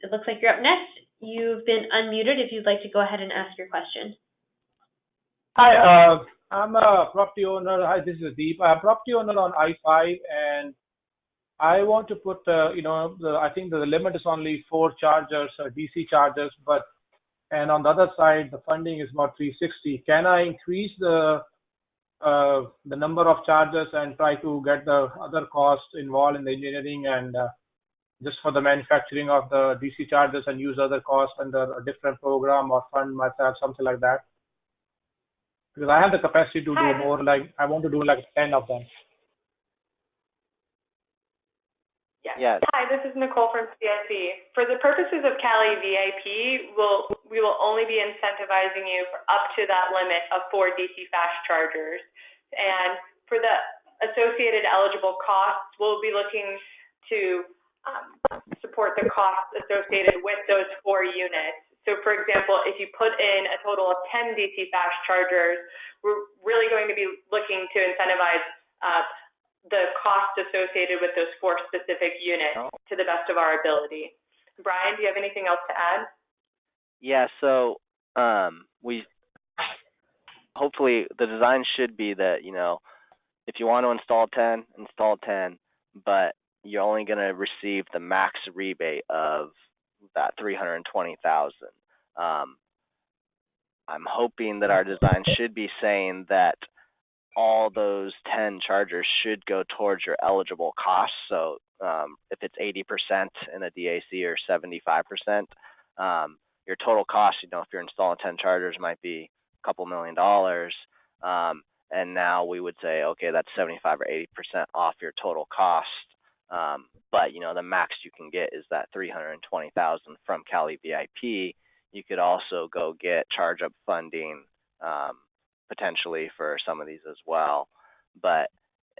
it looks like you're up next. You've been unmuted if you'd like to go ahead and ask your question. Hi, I'm a property owner. Hi, this is Deep. I'm a property owner on I-5, and I want to put, I think the limit is only 4 chargers, DC chargers, and on the other side, the funding is about 360. Can I increase the number of chargers and try to get the other costs involved in the engineering and just for the manufacturing of the DC chargers and use other costs under a different program or fund myself, something like that? Because I have the capacity to do more, I want to do 10 of them. Yes. Hi, this is Nicole from CIC. For the purposes of Cali VIP, we will only be incentivizing you for up to that limit of 4 DC fast chargers. And for the associated eligible costs, we'll be looking to support the costs associated with those 4 units. So for example, if you put in a total of 10 DC fast chargers, we're really going to be looking to incentivize the cost associated with those 4 specific units to the best of our ability. Brian, do you have anything else to add? Yeah, so we hopefully the design should be that, if you want to install 10, install 10, but you're only going to receive the max rebate of that $320,000. I'm hoping that our design should be saying that all those 10 chargers should go towards your eligible costs. So if it's 80% in a DAC or 75%, your total cost, if you're installing 10 chargers, might be a couple $1 million. And now we would say, okay, that's 75 or 80% off your total cost. But the max you can get is that $320,000 from Cali VIP. You could also go get charge up funding potentially for some of these as well. But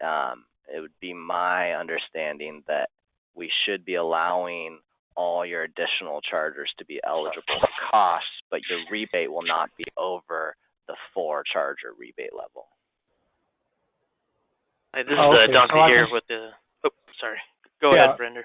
it would be my understanding that we should be allowing all your additional chargers to be eligible for costs, but your rebate will not be over the 4 charger rebate level. Hi, this is Dante here with the. Oh, sorry. Go ahead, Brender.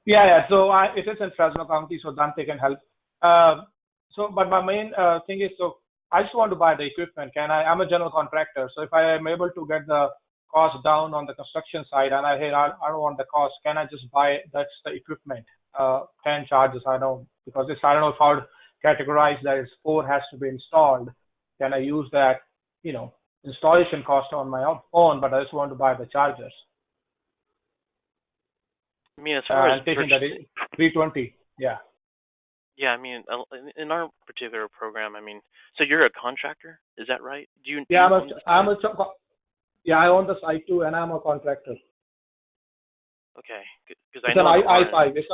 Yeah. So it is in Fresno County, so Dante can help. But my main thing is, so I just want to buy the equipment. I'm a general contractor, so if I am able to get the cost down on the construction side, and I don't want the cost. Can I just buy that's the equipment? 10 charges. I don't because it's I don't know how to categorize that. It's 4 has to be installed. Can I use that? Installation cost on my own, but I just want to buy the chargers. I mean, as far as taking that 320, yeah. Yeah, I mean, in our particular program, I mean, so you're a contractor, is that right? Yeah, I own the site too, and I'm a contractor. Okay, because I It's know an I-5. It's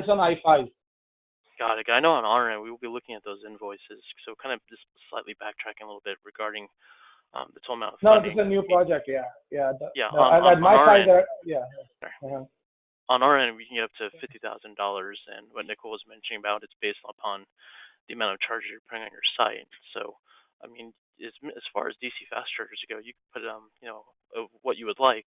an I-5. Got it. I know on our end we will be looking at those invoices. So kind of just slightly backtracking a little bit regarding the total amount of No, funding. this is a new project. Yeah. On my our side, end, Uh-huh. On our end, we can get up to $50,000, and what Nicole was mentioning about it's based upon the amount of charges you're putting on your site. So, I mean, as far as DC fast chargers go, you can put what you would like,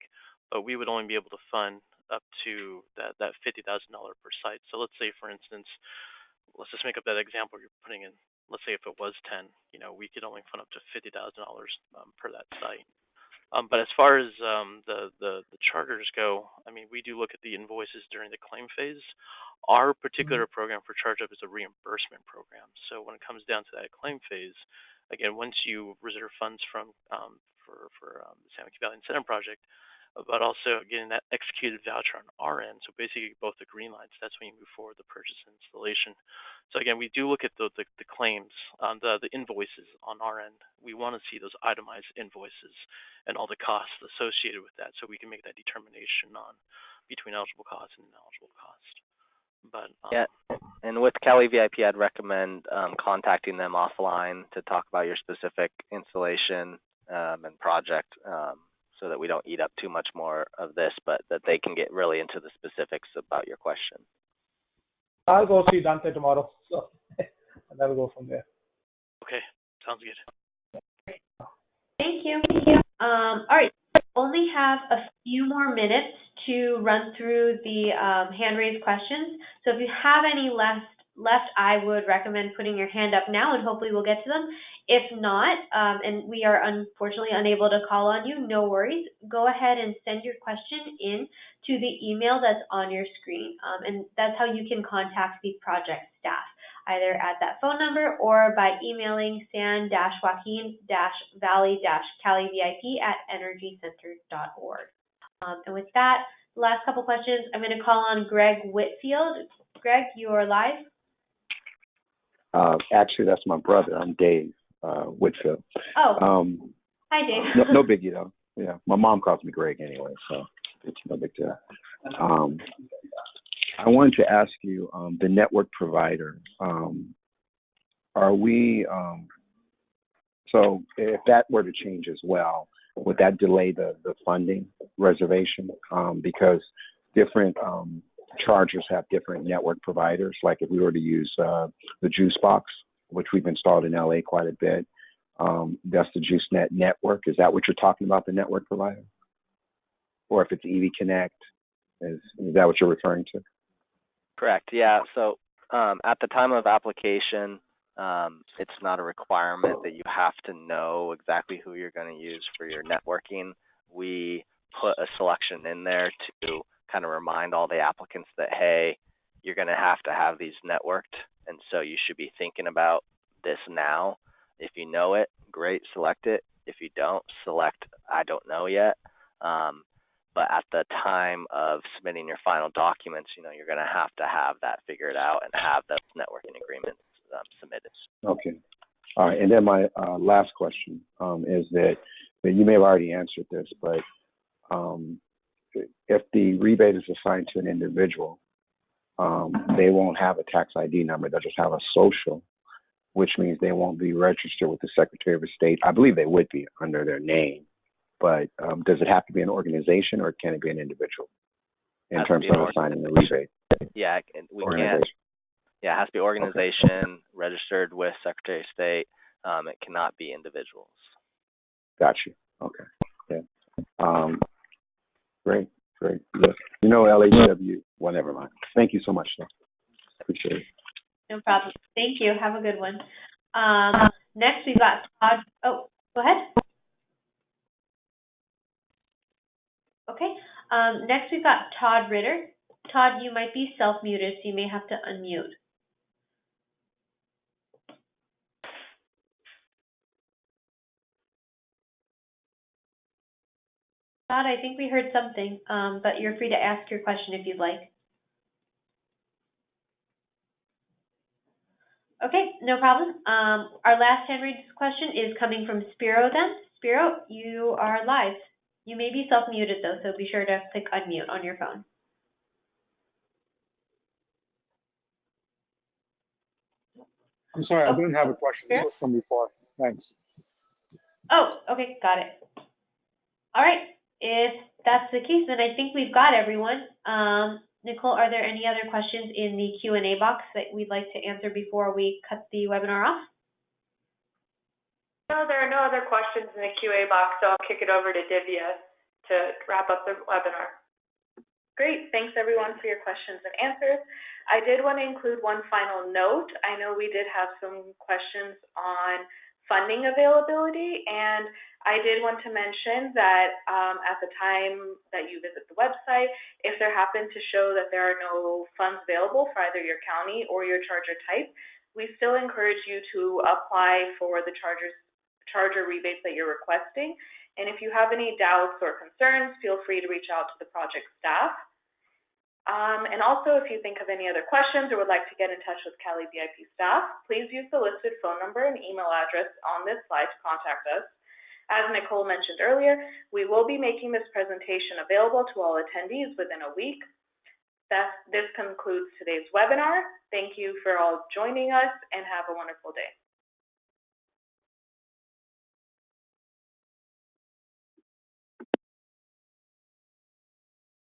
but we would only be able to fund up to that $50,000 per site. So let's say, for instance, let's just make up that example you're putting in. Let's say if it was 10, we could only fund up to $50,000 per that site. But as far as the charters go, I mean, we do look at the invoices during the claim phase. Our particular program for ChargeUp is a reimbursement program. So when it comes down to that claim phase, again, once you reserve funds for the San Joaquin Valley Incentive Project, but also getting that executed voucher on our end. So basically both the green lights, that's when you move forward the purchase and installation. So again, we do look at the claims, the invoices on our end. We want to see those itemized invoices and all the costs associated with that so we can make that determination on between eligible cost and ineligible cost. But yeah, and with Cali VIP, I'd recommend contacting them offline to talk about your specific installation and project. So that we don't eat up too much more of this, but that they can get really into the specifics about your question. I'll go see Dante tomorrow, so and then we'll go from there. Okay, sounds good. Thank you. All right, only have a few more minutes to run through the hand-raised questions. So if you have any left, I would recommend putting your hand up now, and hopefully we'll get to them. If not, and we are unfortunately unable to call on you, no worries. Go ahead and send your question in to the email that's on your screen. And that's how you can contact the project staff, either at that phone number or by emailing san-joaquin-valley-calivip@energycenter.org. And with that, last couple questions, I'm going to call on Greg Whitfield. Greg, you are live. Actually, that's my brother. I'm Dave Whitfield. Oh. Hi, Dave. No biggie though. Yeah, my mom calls me Greg anyway, so it's no big deal. I wanted to ask you, the network provider. Are we? So if that were to change as well, would that delay the funding reservation? Because different chargers have different network providers. Like if we were to use the Juice Box, which we've installed in LA quite a bit, that's the JuiceNet network. Is that what you're talking about, the network provider? Or if it's EV Connect, is that what you're referring to? Correct. Yeah. So at the time of application, it's not a requirement that you have to know exactly who you're going to use for your networking. We put a selection in there to kind of remind all the applicants that, hey, you're going to have these networked, and so you should be thinking about this now. If you know it, great, select it. If you don't, select I don't know yet. But at the time of submitting your final documents, you're going to have that figured out and have those networking agreements submitted. Okay. All right. And then my last question is that you may have already answered this, but if the rebate is assigned to an individual, they won't have a tax ID number. They'll just have a social, which means they won't be registered with the Secretary of State. I believe they would be under their name, but does it have to be an organization or can it be an individual in terms of assigning the rebate? Yeah, we can't. Yeah, it has to be organization, registered with Secretary of State. It cannot be individuals. Got you. Okay. Yeah. Great. Yeah. LHW. Well, never mind. Thank you so much, though. Appreciate it. No problem. Thank you. Have a good one. Next, we've got Todd. Oh, go ahead. Next, we've got Todd Ritter. Todd, you might be self-muted, so you may have to unmute. Todd, I think we heard something, but you're free to ask your question if you'd like. Okay, no problem. Our last hand-raised question is coming from Spiro then. Spiro, you are live. You may be self-muted though, so be sure to click unmute on your phone. I'm sorry, I didn't have a question. This was from before. Thanks. Oh, okay, got it. All right, if that's the case, then I think we've got everyone. Nicole, are there any other questions in the Q&A box that we'd like to answer before we cut the webinar off? No, there are no other questions in the QA box, so I'll kick it over to Divya to wrap up the webinar. Great, thanks everyone for your questions and answers. I did want to include one final note. I know we did have some questions on funding availability, and I did want to mention that at the time that you visit the website, if there happen to show that there are no funds available for either your county or your charger type, we still encourage you to apply for the charger rebates that you're requesting. And if you have any doubts or concerns, feel free to reach out to the project staff. And also, if you think of any other questions or would like to get in touch with Cali VIP staff, please use the listed phone number and email address on this slide to contact us. As Nicole mentioned earlier, we will be making this presentation available to all attendees within a week. This concludes today's webinar. Thank you for all joining us and have a wonderful day.